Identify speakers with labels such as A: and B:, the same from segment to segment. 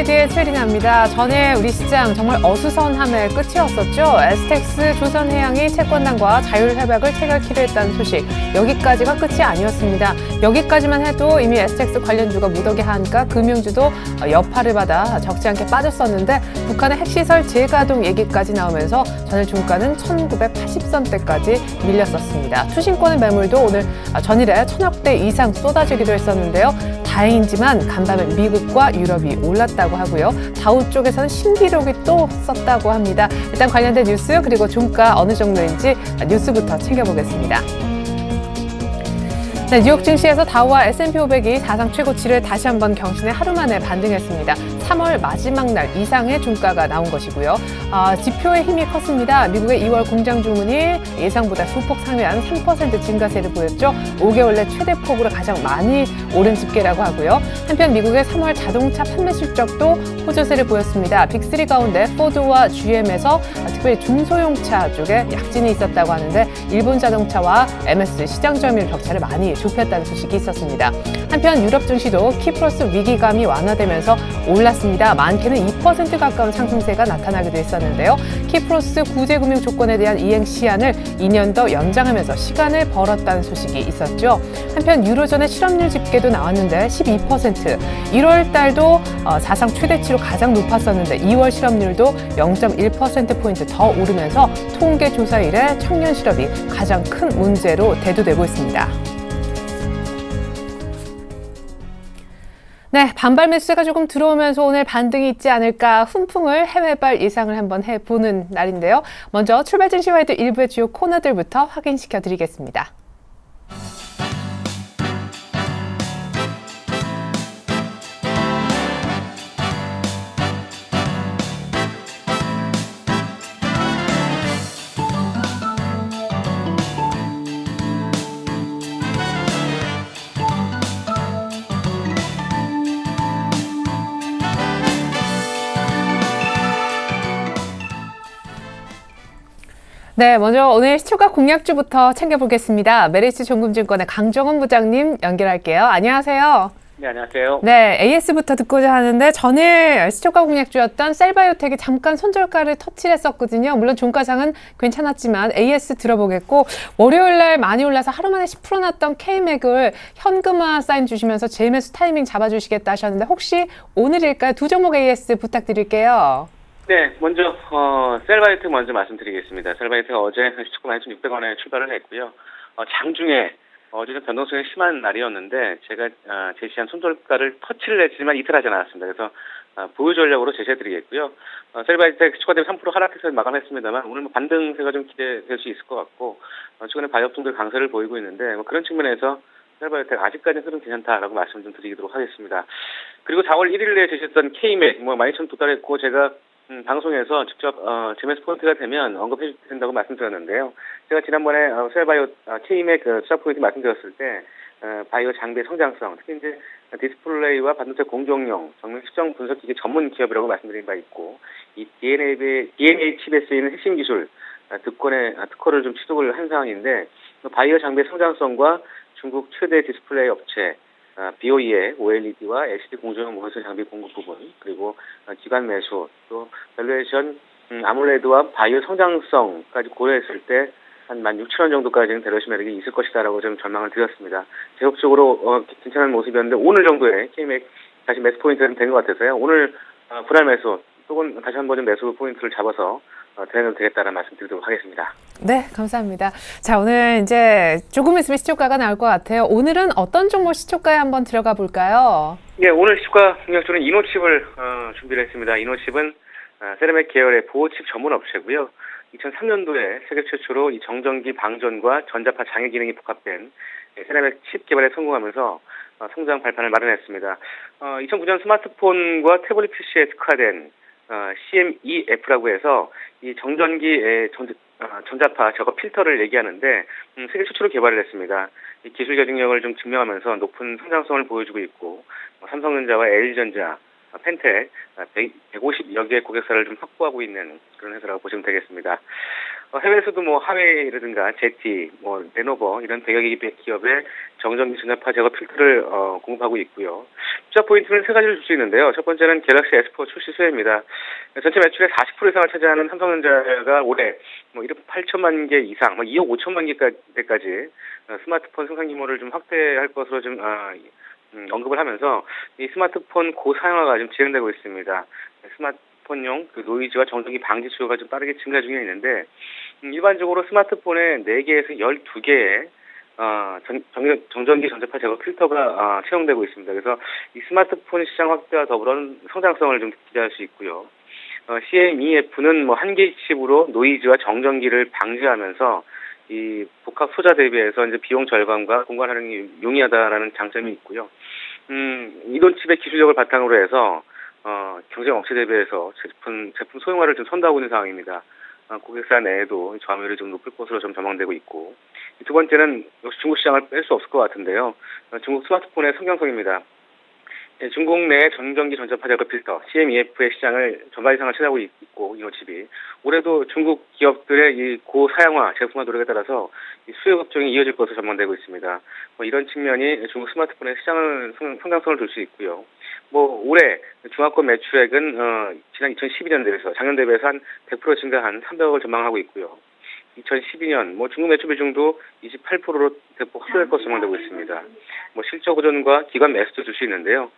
A: 인사이드의 최리나입니다. 전에 우리 시장 정말 어수선함의 끝이었었죠. STX 조선해양이 채권단과 자율협약을 체결키로 했다는 소식. 여기까지가 끝이 아니었습니다. 여기까지만 해도 이미 STX 관련주가 무더기 하니까 금융주도 여파를 받아 적지 않게 빠졌었는데 북한의 핵시설 재가동 얘기까지 나오면서 전일 종가는 1980선대까지 밀렸었습니다. 투신권의 매물도 오늘 전일에 1000억대 이상 쏟아지기도 했었는데요. 다행이지만 간밤에 미국과 유럽이 올랐다고 하고요. 다우 쪽에서는 신기록이 또 썼다고 합니다. 일단 관련된 뉴스 그리고 종가 어느 정도인지 뉴스부터 챙겨보겠습니다. 네, 뉴욕 증시에서 다우와 S&P 500이 사상 최고치를 다시 한번 경신해 하루 만에 반등했습니다. 3월 마지막 날 이상의 종가가 나온 것이고요. 지표의 힘이 컸습니다. 미국의 2월 공장 주문이 예상보다 소폭 상회한 3% 증가세를 보였죠. 5개월 내 최대폭으로 가장 많이 오른 집계라고 하고요. 한편 미국의 3월 자동차 판매 실적도 호조세를 보였습니다. 빅3 가운데 포드와 GM에서 특별히 중소형차 쪽에 약진이 있었다고 하는데 일본 자동차와 MS 시장 점유율 격차를 많이 좁혔다는 소식이 있었습니다. 한편 유럽 증시도 키프로스 위기감이 완화되면서 올랐습니다. 많게는 2% 가까운 상승세가 나타나기도 했었는데요. 키프로스 구제금융 조건에 대한 이행 시한을 2년 더 연장하면서 시간을 벌었다는 소식이 있었죠. 한편 유로존의 실업률 집계도 나왔는데 12%, 1월 달도 사상 최대치로 가장 높았었는데 2월 실업률도 0.1%포인트 더 오르면서 통계조사 이래 청년 실업이 가장 큰 문제로 대두되고 있습니다. 네, 반발 매수세가 조금 들어오면서 오늘 반등이 있지 않을까 훈풍을 해외발 예상을 한번 해보는 날인데요. 먼저 출발 증시 와이드 일부의 주요 코너들부터 확인시켜 드리겠습니다. 네, 먼저 오늘 시초가 공략주부터 챙겨보겠습니다. 메리츠 종금증권의 강정원 부장님 연결할게요. 안녕하세요.
B: 네, 안녕하세요.
A: 네, AS부터 듣고자 하는데 전일 시초가 공략주였던 셀바이오텍이 잠깐 손절가를 터치를 했었거든요. 물론 종가상은 괜찮았지만 AS 들어보겠고 월요일 날 많이 올라서 하루 만에 10% 났던 K맥을 현금화 사인 주시면서 재매수 타이밍 잡아주시겠다 하셨는데 혹시 오늘일까요? 두 종목 AS 부탁드릴게요.
B: 네, 먼저 셀바이오텍 먼저 말씀드리겠습니다. 셀바이오텍 어제 시초가 11,600원에 출발을 했고요. 장중에 어제는 변동성이 심한 날이었는데 제가 제시한 손절가를 터치를 했지만 이틀 하지 않았습니다. 그래서 보유 전략으로 제시해드리겠고요. 셀바이오텍 시초가 대비 3% 하락해서 마감했습니다만 오늘 반등세가 좀 기대될 수 있을 것 같고 최근에 바이오품들 강세를 보이고 있는데 그런 측면에서 셀바이오텍 아직까지는 흐름 괜찮다라고 말씀 좀 드리도록 하겠습니다. 그리고 4월 1일에 제시했던 K맥 12,000 도달했고 제가 방송에서 직접 재매수 포인트가 되면 언급해 준다고 말씀드렸는데요. 제가 지난번에 셀바이오 K맥 투자 포인트 말씀드렸을 때 바이오 장비의 성장성, 특히 이제 디스플레이와 반도체 공정용, 정밀 측정 분석기기 전문 기업이라고 말씀드린 바 있고 이 DNA 칩에 쓰이는 핵심 기술 특허를 좀 취득을 한 상황인데 바이오 장비의 성장성과 중국 최대 디스플레이 업체 BOE의 OLED와 LCD 공정용 모니터 장비 공급 부분, 그리고 기관 매수, 또 밸류에이션 아몰레드와 바이오 성장성까지 고려했을 때 한 16,000원 정도까지는 밸류에이션 매력이 있을 것이다라고 좀 전망을 드렸습니다. 제협적으로 괜찮은 모습이었는데 오늘 정도에 K맥 다시 매수 포인트가 된 것 같아서요. 오늘 분할 매수 또는 다시 한번 좀 매수 포인트를 잡아서 대응해도 되겠다는 말씀 드리도록 하겠습니다.
A: 네, 감사합니다. 자, 오늘 이제 조금 있으면 시초가가 나올 것 같아요. 오늘은 어떤 종목 시초가에 한번 들어가 볼까요?
B: 네, 오늘 시초가 공략주는 이노칩을 준비를 했습니다. 이노칩은 세라믹 계열의 보호칩 전문 업체고요. 2003년도에 세계 최초로 이 정전기 방전과 전자파 장애 기능이 부합된 세라믹 칩 개발에 성공하면서 성장 발판을 마련했습니다. 2009년 스마트폰과 태블릿 PC에 특화된 CMEF라고 해서 이 정전기 전자파 저거 필터를 얘기하는데 세계 최초로 개발을 했습니다. 이 기술 경쟁력을 좀 증명하면서 높은 성장성을 보여주고 있고 삼성전자와 LG전자, 펜텍 150여 개의 고객사를 좀 확보하고 있는 그런 회사라고 보시면 되겠습니다. 해외에서도 뭐 하웨이라든가 제티, 뭐 레노버 이런 대기업의 정전기 전자파 제거 필터를 공급하고 있고요. 투자 포인트는 세 가지를 줄 수 있는데요. 첫 번째는 갤럭시 S4 출시 수혜입니다. 전체 매출의 40% 이상을 차지하는 삼성전자가 올해 뭐 1억 8천만 개 이상, 뭐 2억 5천만 개까지 스마트폰 생산 규모를 좀 확대할 것으로 좀 언급을 하면서 이 스마트폰 고사양화가 좀 진행되고 있습니다. 스마트폰용 그 노이즈와 정전기 방지 수요가 좀 빠르게 증가 중에 있는데 일반적으로 스마트폰에 4개에서 12개의 정전기 전자파 제거 필터가 채용되고 있습니다. 그래서 이 스마트폰 시장 확대와 더불어 성장성을 좀 기대할 수 있고요. CMEF는 뭐 한 개의 칩으로 노이즈와 정전기를 방지하면서 이 복합 소자 대비해서 이제 비용 절감과 공간 활용이 용이하다라는 장점이 있고요. 이런 칩의 기술력을 바탕으로 해서 경쟁 업체 대비해서 제품 소형화를 좀 선도하고 있는 상황입니다. 고객사 내에도 점유율이 좀 높을 것으로 좀 전망되고 있고, 두 번째는 역시 중국 시장을 뺄 수 없을 것 같은데요. 중국 스마트폰의 성장성입니다. 중국 내 정전기 전자파 제거 필터 CMEF의 시장을 전반 이상을 차지하고 있고 이노칩이 올해도 중국 기업들의 이 고사양화 제품화 노력에 따라서 이 수요 급증이 이어질 것으로 전망되고 있습니다. 뭐 이런 측면이 중국 스마트폰의 시장을 성장성을 줄 수 있고요. 뭐 올해 중화권 매출액은 지난 2012년 대비해서 작년 대비해서 한 100% 증가한 300억을 전망하고 있고요. 2012년 뭐 중국 매출 비중도 28%로 대폭 확대될 것으로 전망되고 있습니다. 뭐 실적 호전과 기관 매수도 줄 수 있는데요.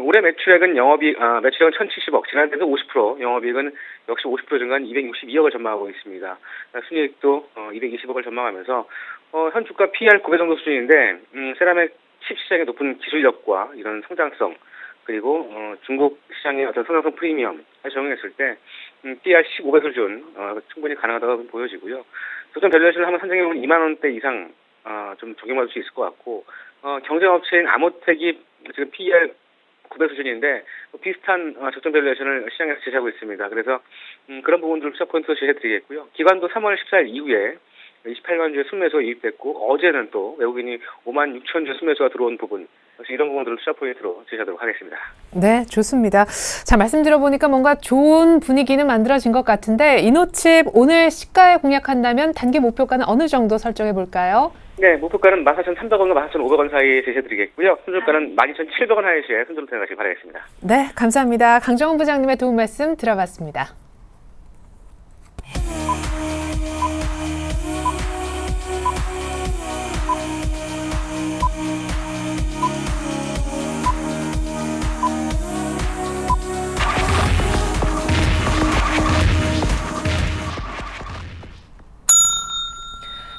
B: 올해 매출액은 매출액은 1,070억, 지난 대비 50%, 영업이익은 역시 50% 증가한 262억을 전망하고 있습니다. 순이익도 220억을 전망하면서 현 주가 PER 9배 정도 수준인데 세라믹 칩 시장의 높은 기술력과 이런 성장성 그리고 중국 시장의 어떤 성장성 프리미엄을 적용했을 때 PER 15배 수준 충분히 가능하다고 보여지고요. 조정 밸류에이션을 한번 산정해보면 2만 원대 이상 좀 적용받을 수 있을 것 같고 경쟁 업체인 아모텍이 지금 PER 9배 수준인데 비슷한 적정 밸류에이션을 시장에서 제시하고 있습니다. 그래서 그런 부분들을 투자 포인트로 제시해드리겠고요. 기관도 3월 14일 이후에 28만 주의 순매수가 유입됐고 어제는 또 외국인이 5만 6천 주 순매수가 들어온 부분 이런 부분들을 투자 포인트로 제시하도록 하겠습니다.
A: 네, 좋습니다. 자, 말씀 들어보니까 뭔가 좋은 분위기는 만들어진 것 같은데 이노칩 오늘 시가에 공략한다면 단기 목표가는 어느 정도 설정해 볼까요?
B: 네, 목표가는 14,300원과 14,500원 사이에 제시해드리겠고요. 손절가는 12,700원 하이시에 손절로 생각하시기 바라겠습니다.
A: 네, 감사합니다. 강정훈 부장님의 도움 말씀 들어봤습니다.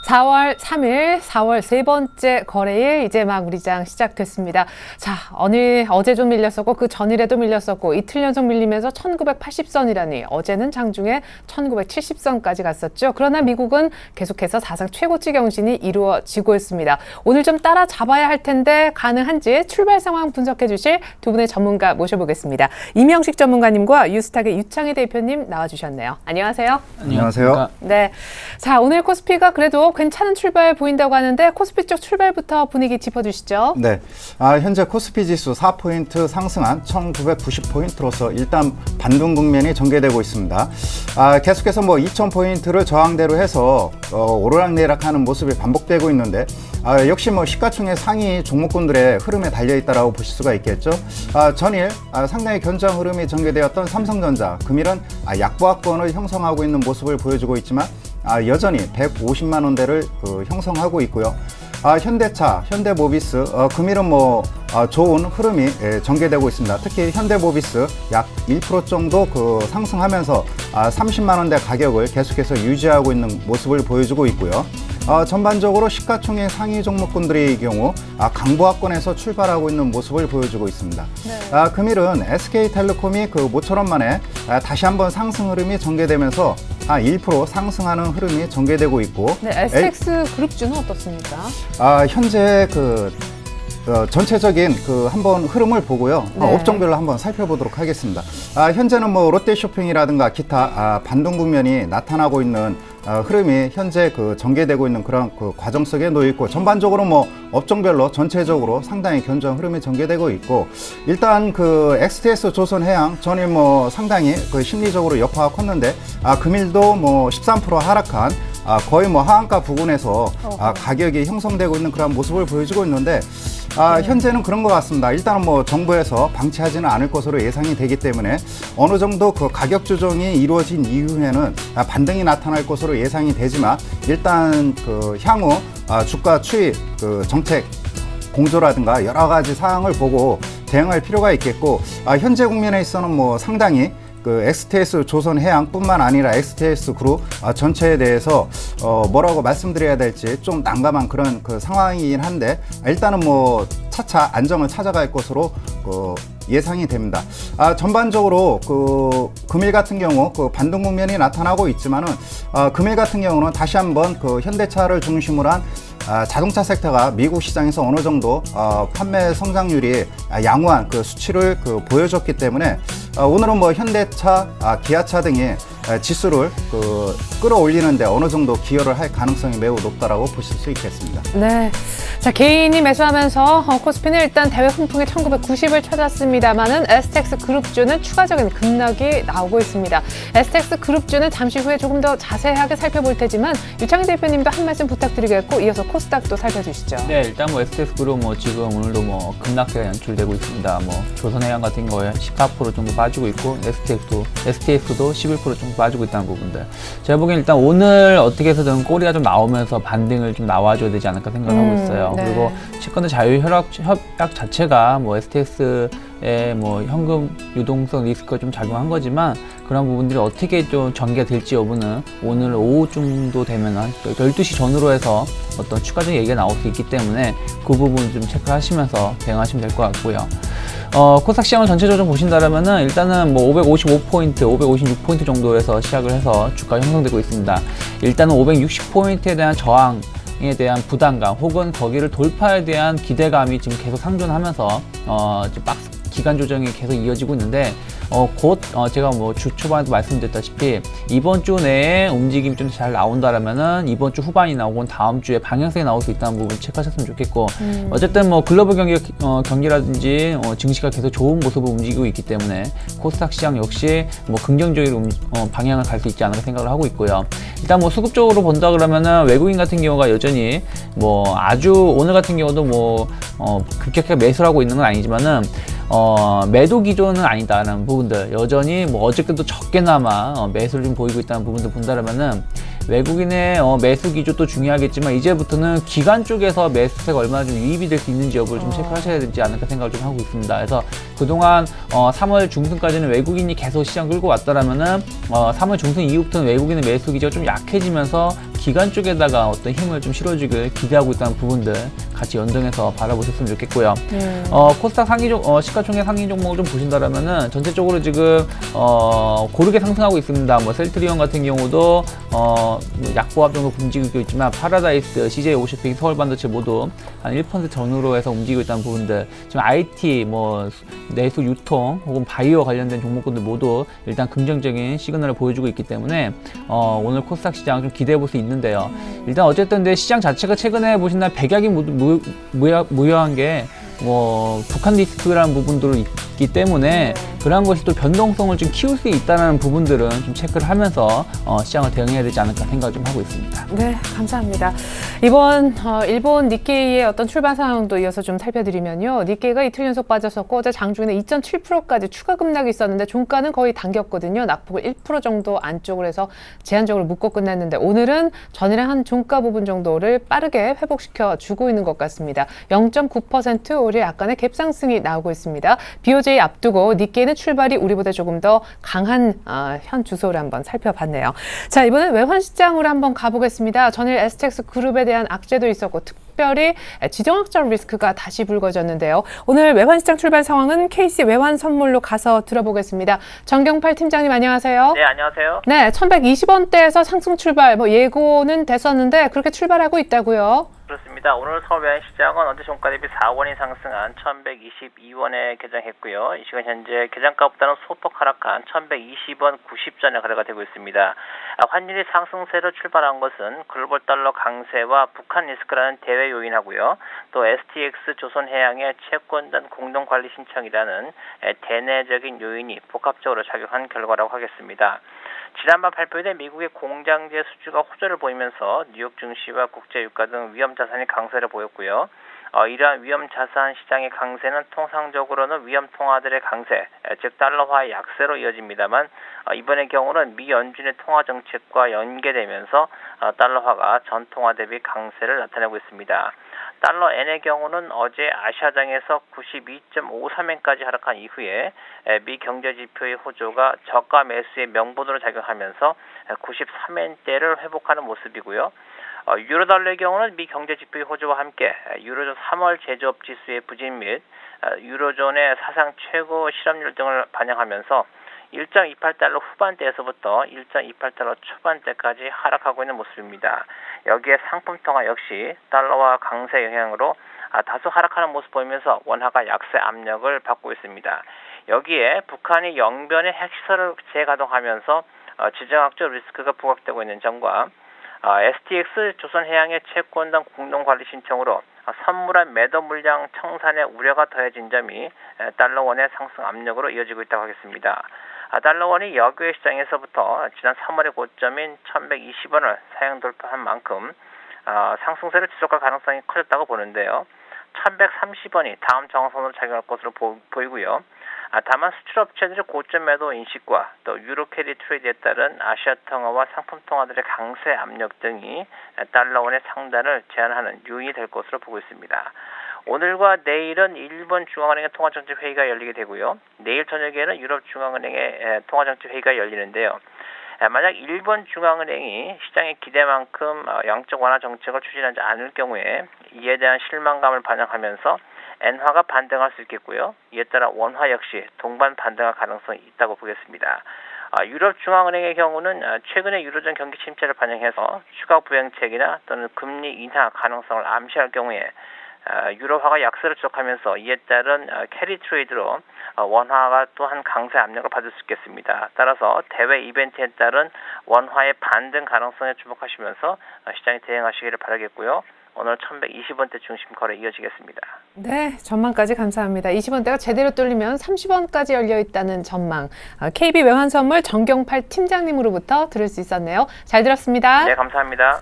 A: (4월 3일) 4월 세 번째 거래일 이제 막 우리 장 시작됐습니다. 자, 어제 좀 밀렸었고 그 전일에도 밀렸었고 이틀 연속 밀리면서 1980선이라니 어제는 장중에 1970선까지 갔었죠. 그러나 미국은 계속해서 사상 최고치 경신이 이루어지고 있습니다. 오늘 좀 따라잡아야 할 텐데 가능한지 출발 상황 분석해 주실 두 분의 전문가 모셔보겠습니다. 이명식 전문가님과 유스탁의 유창희 대표님 나와주셨네요. 안녕하세요.
C: 안녕하세요.
A: 네, 자 오늘 코스피가 그래도 괜찮은 출발 보인다고 하는데 코스피 쪽 출발부터 분위기 짚어주시죠.
C: 네, 현재 코스피 지수 4포인트 상승한 1990포인트로서 일단 반등 국면이 전개되고 있습니다. 계속해서 2000포인트를 저항대로 해서 오르락내락하는 모습이 반복되고 있는데 역시 시가총액 상위 종목군들의 흐름에 달려있다라고 보실 수가 있겠죠. 전일 상당히 견조한 흐름이 전개되었던 삼성전자, 금일은 약보합권을 형성하고 있는 모습을 보여주고 있지만 여전히 150만 원대를 형성하고 있고요. 현대차, 현대모비스, 금일은 좋은 흐름이 전개되고 있습니다. 특히 현대모비스 약 1% 정도 상승하면서 30만 원대 가격을 계속해서 유지하고 있는 모습을 보여주고 있고요. 전반적으로 시가총액 상위 종목군들의 경우 강보합권에서 출발하고 있는 모습을 보여주고 있습니다. 네. 금일은 SK텔레콤이 모처럼 만에 다시 한번 상승 흐름이 전개되면서 1% 상승하는 흐름이 전개되고 있고
A: 네, SX 그룹주는 어떻습니까?
C: 현재 전체적인 그 한번 흐름을 보고요.
A: 네.
C: 업종별로 한번 살펴보도록 하겠습니다. 현재는 뭐 롯데쇼핑이라든가 기타 반등 국면이 나타나고 있는 흐름이 현재 그 전개되고 있는 그런 그 과정 속에 놓여 있고, 전반적으로 뭐 업종별로 전체적으로 상당히 견조한 흐름이 전개되고 있고, 일단 그 XTS 조선해양 전일 뭐 상당히 그 심리적으로 여파가 컸는데 금일도 뭐 13% 하락한 거의 뭐 하한가 부근에서 가격이 형성되고 있는 그런 모습을 보여주고 있는데, 현재는 그런 것 같습니다. 일단은 뭐 정부에서 방치하지는 않을 것으로 예상이 되기 때문에 어느 정도 그 가격 조정이 이루어진 이후에는 반등이 나타날 것으로 예상이 되지만, 일단 그 향후 주가 추이 그 정책 공조라든가 여러 가지 사항을 보고 대응할 필요가 있겠고, 현재 국면에 있어서는 뭐 상당히 그 XTS 조선해양뿐만 아니라 XTS 그룹 전체에 대해서 뭐라고 말씀드려야 될지 좀 난감한 그런 그 상황이긴 한데, 일단은 뭐 차차 안정을 찾아갈 것으로 예상이 됩니다. 전반적으로 그 금일 같은 경우 그 반등 국면이 나타나고 있지만은 금일 같은 경우는 다시 한번 그 현대차를 중심으로 한 자동차 섹터가 미국 시장에서 어느 정도 판매 성장률이 양호한 그 수치를 보여줬기 때문에 오늘은 뭐 현대차, 기아차 등의 지수를 끌어올리는데 어느 정도 기여를 할 가능성이 매우 높다라고 보실 수 있겠습니다.
A: 네. 자, 개인이 매수하면서 코스피는 일단 대회 훈풍의 1990을 찾았습니다만은 STX 그룹주는 추가적인 급락이 나오고 있습니다. STX 그룹주는 잠시 후에 조금 더 자세하게 살펴볼 테지만 유창희 대표님도 한 말씀 부탁드리겠고, 이어서 코스닥도 살펴주시죠.
D: 네, 일단 뭐 STX 그룹 뭐 지금 오늘도 뭐 급락세가 연출되고 있습니다. 뭐 조선해양 같은 거에 14% 정도 빠지고 있고, STX도 11% 정도 빠지고 있다는 부분들. 제가 보기엔 일단 오늘 어떻게 해서든 꼬리가 좀 나오면서 반등을 좀 나와줘야 되지 않을까 생각을 하고 있어요.
A: 네.
D: 그리고 채권의 자유협약 자체가 뭐 STX의 뭐 현금 유동성 리스크가 좀 작용한 거지만, 그런 부분들이 어떻게 좀 전개가 될지 여부는 오늘 오후 정도 되면 한 12시 전후로 해서 어떤 추가적인 얘기가 나올 수 있기 때문에 그 부분 좀 체크하시면서 대응하시면 될 것 같고요. 코스닥 시장을 전체적으로 좀 보신다면은 일단은 뭐 555포인트, 556포인트 정도에서 시작을 해서 주가 형성되고 있습니다. 일단은 560포인트에 대한 저항에 대한 부담감 혹은 거기를 돌파에 대한 기대감이 지금 계속 상존하면서 박스 기간 조정이 계속 이어지고 있는데, 곧 제가 뭐 주 초반에도 말씀드렸다시피 이번 주 내에 움직임이 좀 잘 나온다라면은 이번 주 후반이나 혹은 다음 주에 방향성이 나올 수 있다는 부분 체크하셨으면 좋겠고, 어쨌든 뭐 글로벌 경기라든지 증시가 계속 좋은 모습을 움직이고 있기 때문에 코스닥 시장 역시 뭐 긍정적으로 방향을 갈 수 있지 않을까 생각을 하고 있고요. 일단 뭐 수급적으로 본다 그러면은 외국인 같은 경우가 여전히 뭐 아주 오늘 같은 경우도 뭐 급격하게 매수를 하고 있는 건 아니지만은 매도 기조는 아니다라는 부분들, 여전히 뭐 어저께도 적게나마 매수를 좀 보이고 있다는 부분들 본다면은 외국인의 매수 기조도 중요하겠지만, 이제부터는 기관 쪽에서 매수세가 얼마나 좀 유입이 될 수 있는지 여부를 좀 체크하셔야 되지 않을까 생각을 좀 하고 있습니다. 그래서 그동안 3월 중순까지는 외국인이 계속 시장 끌고 왔다라면은 3월 중순 이후부터는 외국인의 매수 기조가 좀 약해지면서 기관 쪽에다가 어떤 힘을 좀 실어주길 기대하고 있다는 부분들 같이 연동해서 바라보셨으면 좋겠고요. 코스닥 시가총액 상위 종목을 좀 보신다라면은 전체적으로 지금 고르게 상승하고 있습니다. 뭐 셀트리온 같은 경우도 약보합 정도 움직이고 있지만, 파라다이스, CJ50핑, 서울반도체 모두 한 1% 전후로 해서 움직이고 있다는 부분들, 지금 IT, 뭐 내수 유통 혹은 바이오 관련된 종목군들 모두 일단 긍정적인 시그널을 보여주고 있기 때문에 오늘 코스닥 시장 좀 기대해 볼 수 있는데요. 일단 어쨌든 근데 시장 자체가 최근에 보신다면 백약이 무효한 게 뭐 북한 리스크라는 부분들이 있기 때문에 그러한 것이 또 변동성을 좀 키울 수 있다는 부분들은 좀 체크를 하면서 시장을 대응해야 되지 않을까 생각을 좀 하고 있습니다.
A: 네, 감사합니다. 이번 일본 니케이의 어떤 출발 상황도 이어서 좀 살펴드리면요. 니케이가 이틀 연속 빠졌었고, 어제 장중에는 2.7%까지 추가 급락이 있었는데 종가는 거의 당겼거든요. 낙폭을 1% 정도 안쪽으로 해서 제한적으로 묶고 끝냈는데, 오늘은 전일의 한 종가 부분 정도를 빠르게 회복시켜 주고 있는 것 같습니다. 0.9% 오히려 약간의 갭상승이 나오고 있습니다. BOJ 앞두고 니케이는 출발이 우리보다 조금 더 강한 현 주소를 한번 살펴봤네요. 자, 이번엔 외환시장으로 한번 가보겠습니다. 전일 STX 그룹에 대한 악재도 있었고, 특별히 지정학적 리스크가 다시 불거졌는데요. 오늘 외환시장 출발 상황은 KC 외환선물로 가서 들어보겠습니다. 정경팔 팀장님, 안녕하세요.
E: 네, 안녕하세요.
A: 네, 1120원대에서 상승 출발 예고는 됐었는데 그렇게 출발하고 있다고요?
E: 그렇습니다. 하겠습니다. 오늘 서울 외환시장은 어제 종가 대비 4원이 상승한 1122원에 개장했고요. 이 시간 현재 개장가보다는 소폭 하락한 1120원 90전에 거래가 되고 있습니다. 환율이 상승세로 출발한 것은 글로벌 달러 강세와 북한 리스크라는 대외 요인하고요. 또 STX 조선해양의 채권단 공동관리 신청이라는 대내적인 요인이 복합적으로 작용한 결과라고 하겠습니다. 지난밤 발표된 미국의 공장재 수주가 호조를 보이면서 뉴욕 증시와 국제유가 등 위험자산이 강세를 보였고요. 이러한 위험자산 시장의 강세는 통상적으로는 위험통화들의 강세, 즉 달러화의 약세로 이어집니다만 이번의 경우는 미 연준의 통화정책과 연계되면서 달러화가 전통화 대비 강세를 나타내고 있습니다. 달러 엔의 경우는 어제 아시아장에서 92.53엔까지 하락한 이후에 미 경제지표의 호조가 저가 매수의 명분으로 작용하면서 93엔대를 회복하는 모습이고요. 유로달러의 경우는 미 경제지표의 호조와 함께 유로존 3월 제조업 지수의 부진 및 유로존의 사상 최고 실업률 등을 반영하면서 1.28달러 후반대에서부터 1.28달러 초반대까지 하락하고 있는 모습입니다. 여기에 상품통화 역시 달러와 강세 영향으로 다소 하락하는 모습 보이면서 원화가 약세 압력을 받고 있습니다. 여기에 북한이 영변의 핵시설을 재가동하면서 지정학적 리스크가 부각되고 있는 점과 STX 조선해양의 채권단 공동관리 신청으로 선물한 매도 물량 청산의 우려가 더해진 점이 달러원의 상승 압력으로 이어지고 있다고 하겠습니다. 달러원이 여교의 시장에서부터 지난 3월의 고점인 1120원을 사양 돌파한 만큼 상승세를 지속할 가능성이 커졌다고 보는데요. 1130원이 다음 정선으로 작용할 것으로 보이고요. 다만 수출업체들의 고점 매도 인식과 또 유로 캐리 트레이드에 따른 아시아 통화와 상품 통화들의 강세 압력 등이 달러원의 상단을 제한하는 요인이 될 것으로 보고 있습니다. 오늘과 내일은 일본 중앙은행의 통화정책 회의가 열리게 되고요. 내일 저녁에는 유럽 중앙은행의 통화정책 회의가 열리는데요. 만약 일본 중앙은행이 시장의 기대만큼 양적 완화 정책을 추진하지 않을 경우에 이에 대한 실망감을 반영하면서 엔화가 반등할 수 있겠고요. 이에 따라 원화 역시 동반 반등할 가능성이 있다고 보겠습니다. 유럽 중앙은행의 경우는 최근의 유로존 경기 침체를 반영해서 추가 부양책이나 또는 금리 인하 가능성을 암시할 경우에 유로화가 약세를 지속하면서 이에 따른 캐리 트레이드로 원화가 또한 강세 압력을 받을 수 있겠습니다. 따라서 대외 이벤트에 따른 원화의 반등 가능성에 주목하시면서 시장에 대응하시기를 바라겠고요. 오늘 1120원대 중심 거래 이어지겠습니다.
A: 네, 전망까지 감사합니다. 20원대가 제대로 뚫리면 30원까지 열려 있다는 전망. KB 외환선물 정경팔 팀장님으로부터 들을 수 있었네요. 잘 들었습니다.
E: 네, 감사합니다.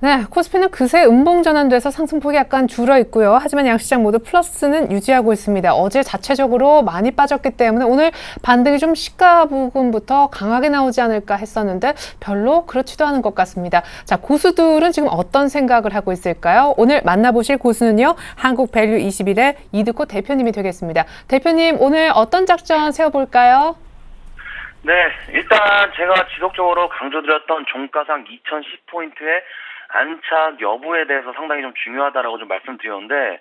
A: 네, 코스피는 그새 음봉 전환돼서 상승폭이 약간 줄어 있고요. 하지만 양시장 모두 플러스는 유지하고 있습니다. 어제 자체적으로 많이 빠졌기 때문에 오늘 반등이 좀 시가 부근부터 강하게 나오지 않을까 했었는데 별로 그렇지도 않은 것 같습니다. 자, 고수들은 지금 어떤 생각을 하고 있을까요? 오늘 만나보실 고수는요, 한국밸류21의 이드코 대표님이 되겠습니다. 대표님, 오늘 어떤 작전 세워볼까요?
F: 네, 일단 제가 지속적으로 강조드렸던 종가상 2010포인트의 안착 여부에 대해서 상당히 좀 중요하다라고 좀 말씀드렸는데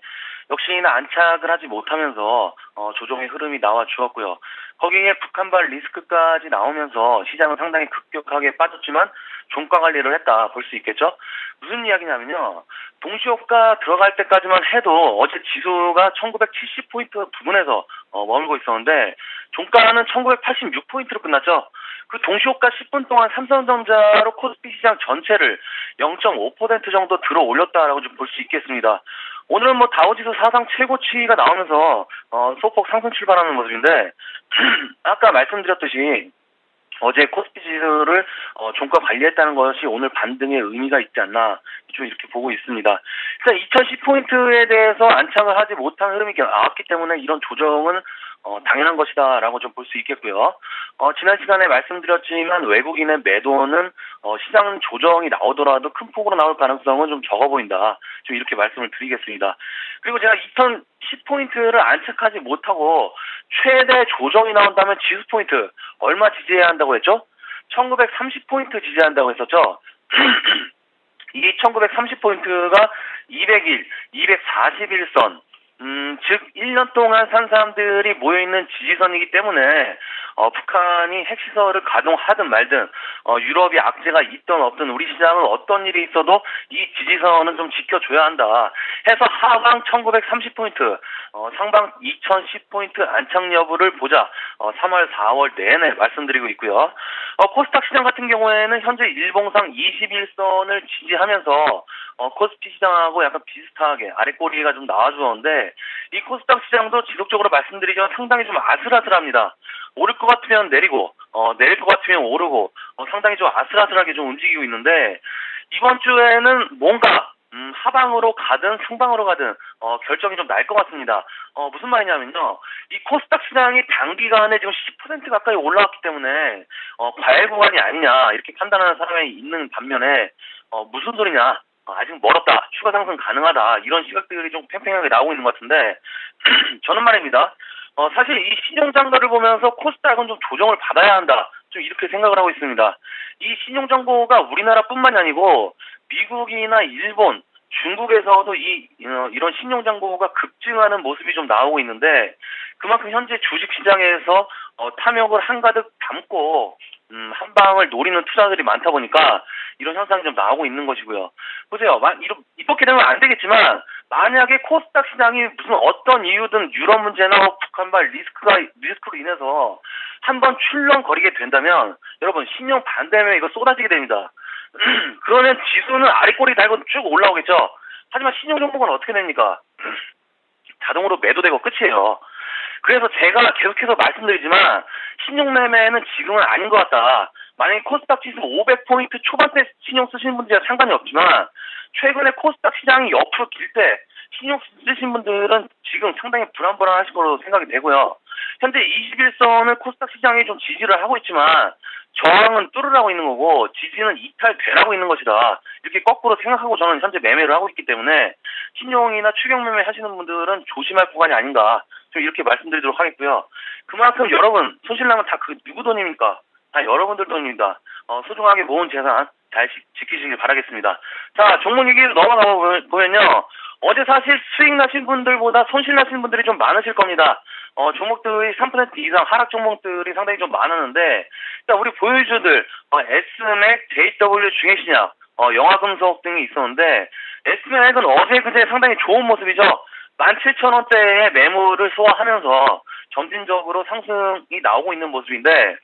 F: 역시나 안착을 하지 못하면서 조정의 흐름이 나와 주었고요. 거기에 북한발 리스크까지 나오면서 시장은 상당히 급격하게 빠졌지만 종가 관리를 했다 볼 수 있겠죠. 무슨 이야기냐면요. 동시효과 들어갈 때까지만 해도 어제 지수가 1970포인트 부근에서 머물고 있었는데 종가는 1986포인트로 끝났죠. 그 동시효과 10분 동안 삼성전자로 코스피 시장 전체를 0.5% 정도 들어 올렸다라고 좀 볼 수 있겠습니다. 오늘은 뭐 다우지수 사상 최고치가 나오면서 소폭 상승 출발하는 모습인데 아까 말씀드렸듯이 어제 코스피 지수를 종가 관리했다는 것이 오늘 반등의 의미가 있지 않나 좀 이렇게 보고 있습니다. 일단 2010포인트에 대해서 안착을 하지 못한 흐름이 나왔기 때문에 이런 조정은 당연한 것이다라고 좀 볼 수 있겠고요. 지난 시간에 말씀드렸지만 외국인의 매도는 시장 조정이 나오더라도 큰 폭으로 나올 가능성은 좀 적어 보인다. 좀 이렇게 말씀을 드리겠습니다. 그리고 제가 2010포인트를 안착하지 못하고 최대 조정이 나온다면 지수 포인트 얼마 지지해야 한다고 했죠? 1930포인트 지지한다고 했었죠? 이 1930포인트가 200일, 241선, 즉 1년 동안 산 사람들이 모여있는 지지선이기 때문에 북한이 핵시설을 가동하든 말든 유럽이 악재가 있든 없든 우리 시장은 어떤 일이 있어도 이 지지선은 좀 지켜줘야 한다 해서 하방 1930포인트 상방 2010포인트 안착 여부를 보자 3월 4월 내내 말씀드리고 있고요. 코스닥 시장 같은 경우에는 현재 일봉상 21선을 지지하면서 코스피 시장하고 약간 비슷하게 아랫꼬리가 좀 나와주었는데 이 코스닥 시장도 지속적으로 말씀드리지만 상당히 좀 아슬아슬합니다. 오를 것 같으면 내리고 내릴 것 같으면 오르고 상당히 좀 아슬아슬하게 좀 움직이고 있는데 이번 주에는 뭔가 하방으로 가든 상방으로 가든 결정이 좀 날 것 같습니다. 무슨 말이냐면요. 이 코스닥 시장이 단기간에 지금 10% 가까이 올라왔기 때문에 과열 구간이 아니냐 이렇게 판단하는 사람이 있는 반면에 무슨 소리냐. 아직 멀었다. 추가 상승 가능하다. 이런 시각들이 좀 팽팽하게 나오고 있는 것 같은데 저는 말입니다. 사실 이 신용장고를 보면서 코스닥은 좀 조정을 받아야 한다. 좀 이렇게 생각을 하고 있습니다. 이 신용장고가 우리나라뿐만이 아니고 미국이나 일본, 중국에서도 이런 신용장고가 급증하는 모습이 좀 나오고 있는데 그만큼 현재 주식시장에서 탐욕을 한가득 담고 한 방을 노리는 투자들이 많다 보니까 이런 현상이 좀 나오고 있는 것이고요. 보세요. 이렇게 되면 안 되겠지만 만약에 코스닥 시장이 무슨 어떤 이유든 유럽 문제나 북한발 리스크로 인해서 한번 출렁거리게 된다면 여러분 신용 반대면 이거 쏟아지게 됩니다. 그러면 지수는 아래꼬리 달고 쭉 올라오겠죠. 하지만 신용 정보는 어떻게 됩니까? 자동으로 매도되고 끝이에요. 그래서 제가 계속해서 말씀드리지만 신용매매는 지금은 아닌 것 같다. 만약에 코스닥 지수 500포인트 초반대 신용 쓰시는 분들은 상관이 없지만 최근에 코스닥 시장이 옆으로 길 때 신용 쓰신 분들은 지금 상당히 불안불안하실 거로 생각이 되고요. 현재 21선을 코스닥 시장이 좀 지지를 하고 있지만 저항은 뚫으라고 있는 거고 지지는 이탈되라고 있는 것이다. 이렇게 거꾸로 생각하고 저는 현재 매매를 하고 있기 때문에 신용이나 추격 매매 하시는 분들은 조심할 구간이 아닌가 좀 이렇게 말씀드리도록 하겠고요. 그만큼 여러분 손실나면 다 그 누구 돈입니까? 다 여러분들 돈입니다. 소중하게 모은 재산 잘 지키시길 바라겠습니다. 자, 종목 얘기로 넘어가 보면요. 어제 사실 수익 나신 분들보다 손실 나신 분들이 좀 많으실 겁니다. 종목들이 3% 이상 하락 종목들이 상당히 좀 많았는데, 일단 우리 보유주들, S맥, JW 중해신약, 영화금속 등이 있었는데, S맥은 어제 그제 상당히 좋은 모습이죠. 17,000원대의 매물을 소화하면서 점진적으로 상승이 나오고 있는 모습인데,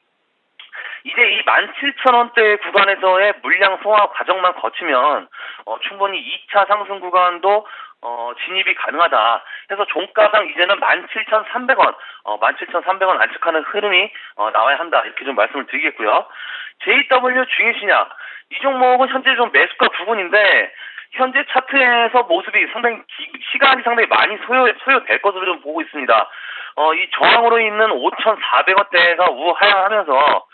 F: 이제 이 17,000원대 구간에서의 물량 소화 과정만 거치면 충분히 2차 상승 구간도 진입이 가능하다. 해서 종가상 이제는 17,300원, 17,300원 안착하는 흐름이 나와야 한다. 이렇게 좀 말씀을 드리겠고요. JW 중해신약 이 종목은 현재 좀 매수가 부분인데 현재 차트에서 모습이 상당히 시간이 상당히 많이 소요될 것으로 좀 보고 있습니다. 이 저항으로 있는 5,400원대가 우하향하면서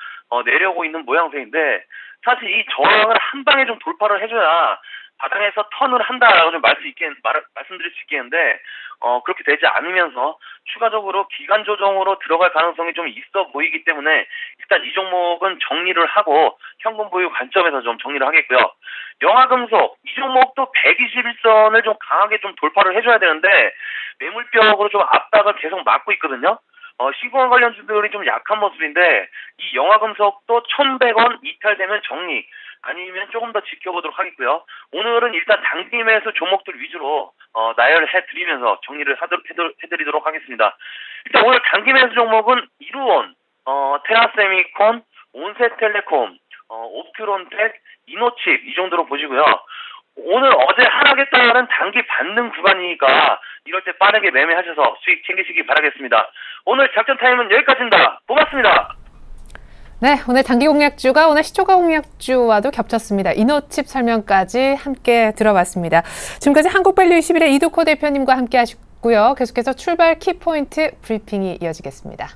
F: 내려오고 있는 모양새인데 사실 이 저항을 한 방에 좀 돌파를 해줘야 바닥에서 턴을 한다라고 좀 말씀드릴 수 있겠는데 그렇게 되지 않으면서 추가적으로 기간 조정으로 들어갈 가능성이 좀 있어 보이기 때문에 일단 이 종목은 정리를 하고 현금 보유 관점에서 좀 정리를 하겠고요. 영화금속 이 종목도 121선을 좀 강하게 좀 돌파를 해줘야 되는데 매물벽으로 좀 압박을 계속 막고 있거든요. 신공항 관련주들이 좀 약한 모습인데 이 영화금속도 1,100원 이탈되면 정리 아니면 조금 더 지켜보도록 하겠고요. 오늘은 일단 단기 매수 종목들 위주로 나열을 해드리면서 정리를 해드리도록 하겠습니다. 일단 오늘 단기 매수 종목은 이루온, 테라세미콘, 온세텔레콤, 옵트론텍, 이노칩 이 정도로 보시고요. 오늘 어제 하락에 따른 단기 반등 구간이니까 이럴 때 빠르게 매매하셔서 수익 챙기시기 바라겠습니다. 오늘 작전 타임은 여기까지입니다. 고맙습니다.
A: 네, 오늘 단기 공략주가 오늘 시초가 공략주와도 겹쳤습니다. 이노칩 설명까지 함께 들어봤습니다. 지금까지 한국밸류 21의 이두코 대표님과 함께 하셨고요. 계속해서 출발 키포인트 브리핑이 이어지겠습니다.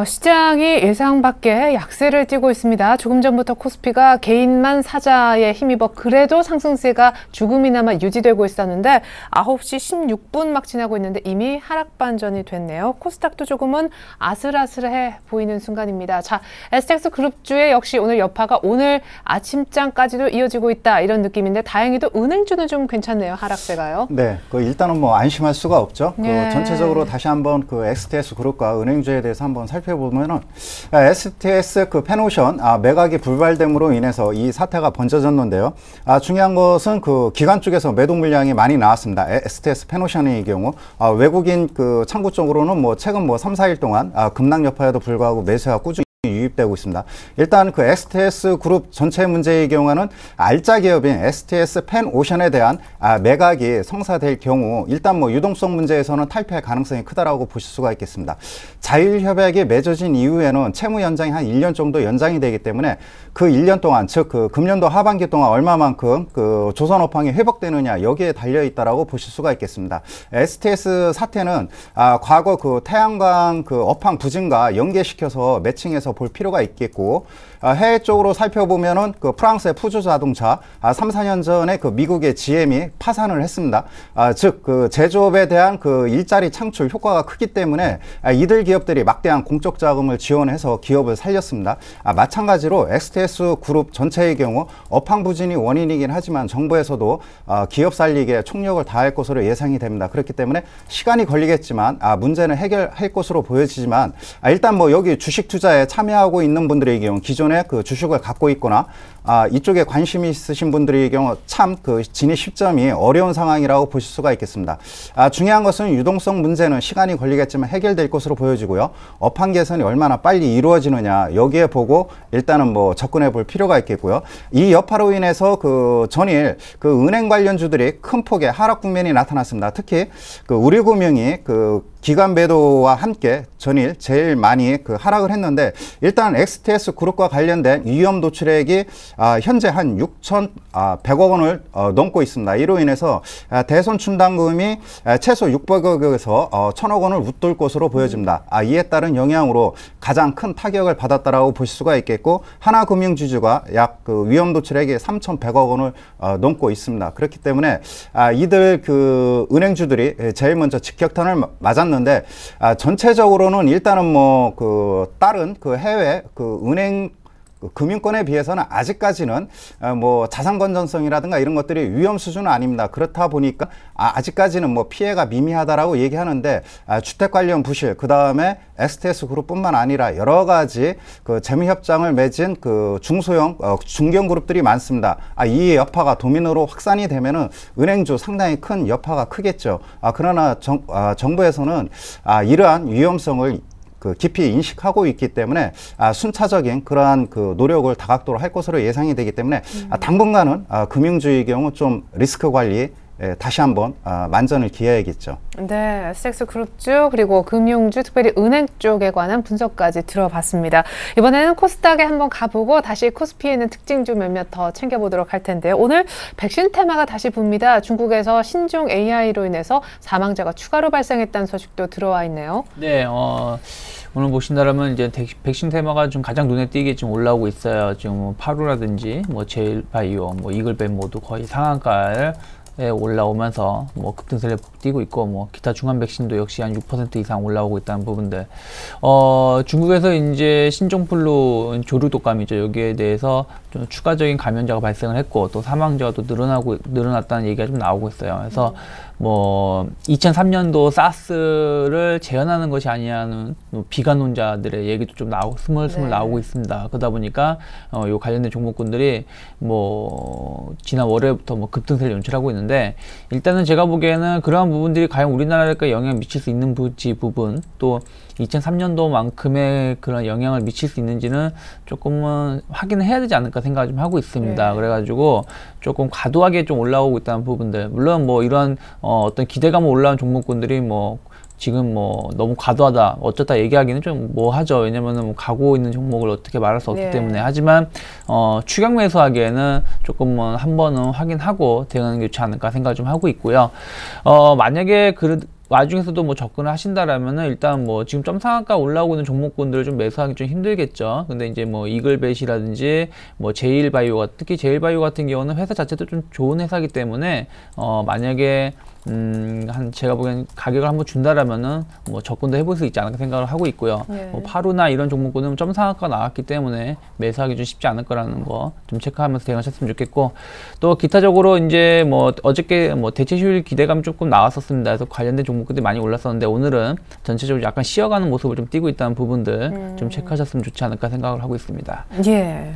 A: 시장이 예상 밖의 약세를 띠고 있습니다. 조금 전부터 코스피가 개인만 사자에 힘입어 그래도 상승세가 조금이나마 유지되고 있었는데 9시 16분 막 지나고 있는데 이미 하락 반전이 됐네요. 코스닥도 조금은 아슬아슬해 보이는 순간입니다. 자, STX 그룹주의 역시 오늘 여파가 오늘 아침장까지도 이어지고 있다 이런 느낌인데 다행히도 은행주는 좀 괜찮네요. 하락세가요.
C: 네, 일단은 뭐 안심할 수가 없죠.
A: 예.
C: 전체적으로 다시 한번 STS 그룹과 은행주에 대해서 한번 살펴보면은 STS 펜오션 매각이 불발됨으로 인해서 이 사태가 번져졌는데요. 중요한 것은 기관 쪽에서 매도 물량이 많이 나왔습니다. STS 펜오션의 경우 외국인 창구 쪽으로는 최근 3, 4일 동안 급락 여파에도 불구하고 매수가 꾸준히 유입되고 있습니다. 일단 STS 그룹 전체 문제의 경우는 알짜 기업인 STS 펜오션에 대한 매각이 성사될 경우 일단 유동성 문제에서는 탈피할 가능성이 크다라고 보실 수가 있겠습니다. 자율협약이 맺어진 이후에는 채무 연장이 한 1년 정도 연장이 되기 때문에 그 1년 동안 즉 금년도 하반기 동안 얼마만큼 조선업황이 회복되느냐 여기에 달려 있다라고 보실 수가 있겠습니다. STS 사태는 과거 태양광 업황 부진과 연계시켜서 매칭해서 볼 필요가 있겠고 해외 쪽으로 살펴보면은 프랑스의 푸조 자동차 3, 4년 전에 미국의 GM이 파산을 했습니다. 즉 제조업에 대한 일자리 창출 효과가 크기 때문에 이들 기업들이 막대한 공적 자금을 지원해서 기업을 살렸습니다. 마찬가지로 STS 그룹 전체의 경우 업황 부진이 원인이긴 하지만 정부에서도 기업 살리기에 총력을 다할 것으로 예상이 됩니다. 그렇기 때문에 시간이 걸리겠지만 문제는 해결할 것으로 보여지지만 일단 여기 주식 투자에 참여하고 있는 분들의 경우 기존에 주식을 갖고 있거나 이쪽에 관심이 있으신 분들의 경우 참 진입 시점이 어려운 상황이라고 보실 수가 있겠습니다. 중요한 것은 유동성 문제는 시간이 걸리겠지만 해결될 것으로 보여지고요. 업황 개선이 얼마나 빨리 이루어지느냐 여기에 보고 일단은 접근해 볼 필요가 있겠고요. 이 여파로 인해서 전일 은행 관련주들이 큰 폭의 하락 국면이 나타났습니다. 특히 우리금융이 기관 매도와 함께 전일 제일 많이 하락을 했는데 일단 STS 그룹과 관련된 위험 도출액이 현재 한 6,100억 원을 넘고 있습니다. 이로 인해서 대손 충당금이 최소 600억에서 1,000억 원을 웃돌 것으로 보여집니다. 이에 따른 영향으로 가장 큰 타격을 받았다라고 보실 수가 있겠고 하나금융지주가 약 위험 도출액이 3,100억 원을 넘고 있습니다. 그렇기 때문에 이들 은행주들이 제일 먼저 직격탄을 맞았는데 전체적으로는 일단은 다른 해외 은행 금융권에 비해서는 아직까지는 자산 건전성이라든가 이런 것들이 위험 수준은 아닙니다. 그렇다 보니까 아직까지는 피해가 미미하다라고 얘기하는데 주택 관련 부실 그 다음에 STS 그룹뿐만 아니라 여러 가지 재무협정을 맺은 중소형 중견 그룹들이 많습니다. 이 여파가 도민으로 확산이 되면은 은행주 상당히 큰 여파가 크겠죠. 그러나 정부에서는 이러한 위험성을 깊이 인식하고 있기 때문에 순차적인 그러한 노력을 다각도로 할 것으로 예상이 되기 때문에 당분간은 금융주의 경우 좀 리스크 관리 다시 한번 만전을 기해야겠죠.
A: 네, STX 그룹주 그리고 금융주 특별히 은행 쪽에 관한 분석까지 들어봤습니다. 이번에는 코스닥에 한번 가보고 다시 코스피에는 특징주 몇몇 더 챙겨보도록 할 텐데요. 오늘 백신 테마가 다시 붑니다. 중국에서 신종 AI로 인해서 사망자가 추가로 발생했다는 소식도 들어와 있네요.
D: 네, 오늘 보신다면 이제 백신 테마가 좀 가장 눈에 띄게 좀 올라오고 있어요. 지금 파루라든지 제일바이오, 이글벤 모두 거의 상한가에 올라오면서 급등세를 띄고 있고 기타 중한 백신도 역시 한 6% 이상 올라오고 있다는 부분들. 중국에서 이제 신종플루 조류 독감이죠. 여기에 대해서 좀 추가적인 감염자가 발생을 했고 또 사망자가 또 늘어났다는 얘기가 좀 나오고 있어요. 그래서 2003년도 사스를 재현하는 것이 아니냐는 비관론자들의 얘기도 좀 스물스물 나오고 있습니다. 그러다 보니까 요 관련된 종목군들이 지난 월요일부터 급등세를 연출하고 있는데 일단은 제가 보기에는 그러한 부분들이 과연 우리나라에 영향을 미칠 수 있는 부분 또 2003년도만큼의 그런 영향을 미칠 수 있는지는 조금은 확인을 해야 되지 않을까 생각을 좀 하고 있습니다. 네. 그래가지고 조금 과도하게 좀 올라오고 있다는 부분들, 물론 이런 어떤 기대감을 올라온 종목군들이 지금 너무 과도하다 어쩌다 얘기하기는 좀 하죠. 왜냐면은 가고 있는 종목을 어떻게 말할 수 없기 때문에. 하지만 추격 매수하기에는 조금 한 번은 확인하고 대응하는 게 좋지 않을까 생각을 좀 하고 있고요. 만약에 와중에서도 뭐 접근을 하신다라면은 일단 뭐 지금 점상한가 올라오고 있는 종목군들을 좀 매수하기 좀 힘들겠죠. 근데 이제 뭐 이글벳이라든지 뭐 제일바이오가, 특히 제일바이오 같은 경우는 회사 자체도 좀 좋은 회사이기 때문에 만약에 제가 보기엔 가격을 한번 준다라면은 뭐 접근도 해볼 수 있지 않을까 생각을 하고 있고요.
A: 네.
D: 뭐 파루나 이런 종목군은 점상한가가 나왔기 때문에 매수하기 좀 쉽지 않을 거라는 거 좀 체크하면서 대응하셨으면 좋겠고, 또 기타적으로 이제 뭐 어저께 뭐 대체 수율 기대감 조금 나왔었습니다. 그래서 관련된 종목들이 많이 올랐었는데 오늘은 전체적으로 약간 쉬어가는 모습을 좀 띄고 있다는 부분들 좀 체크하셨으면 좋지 않을까 생각을 하고 있습니다.
A: 예.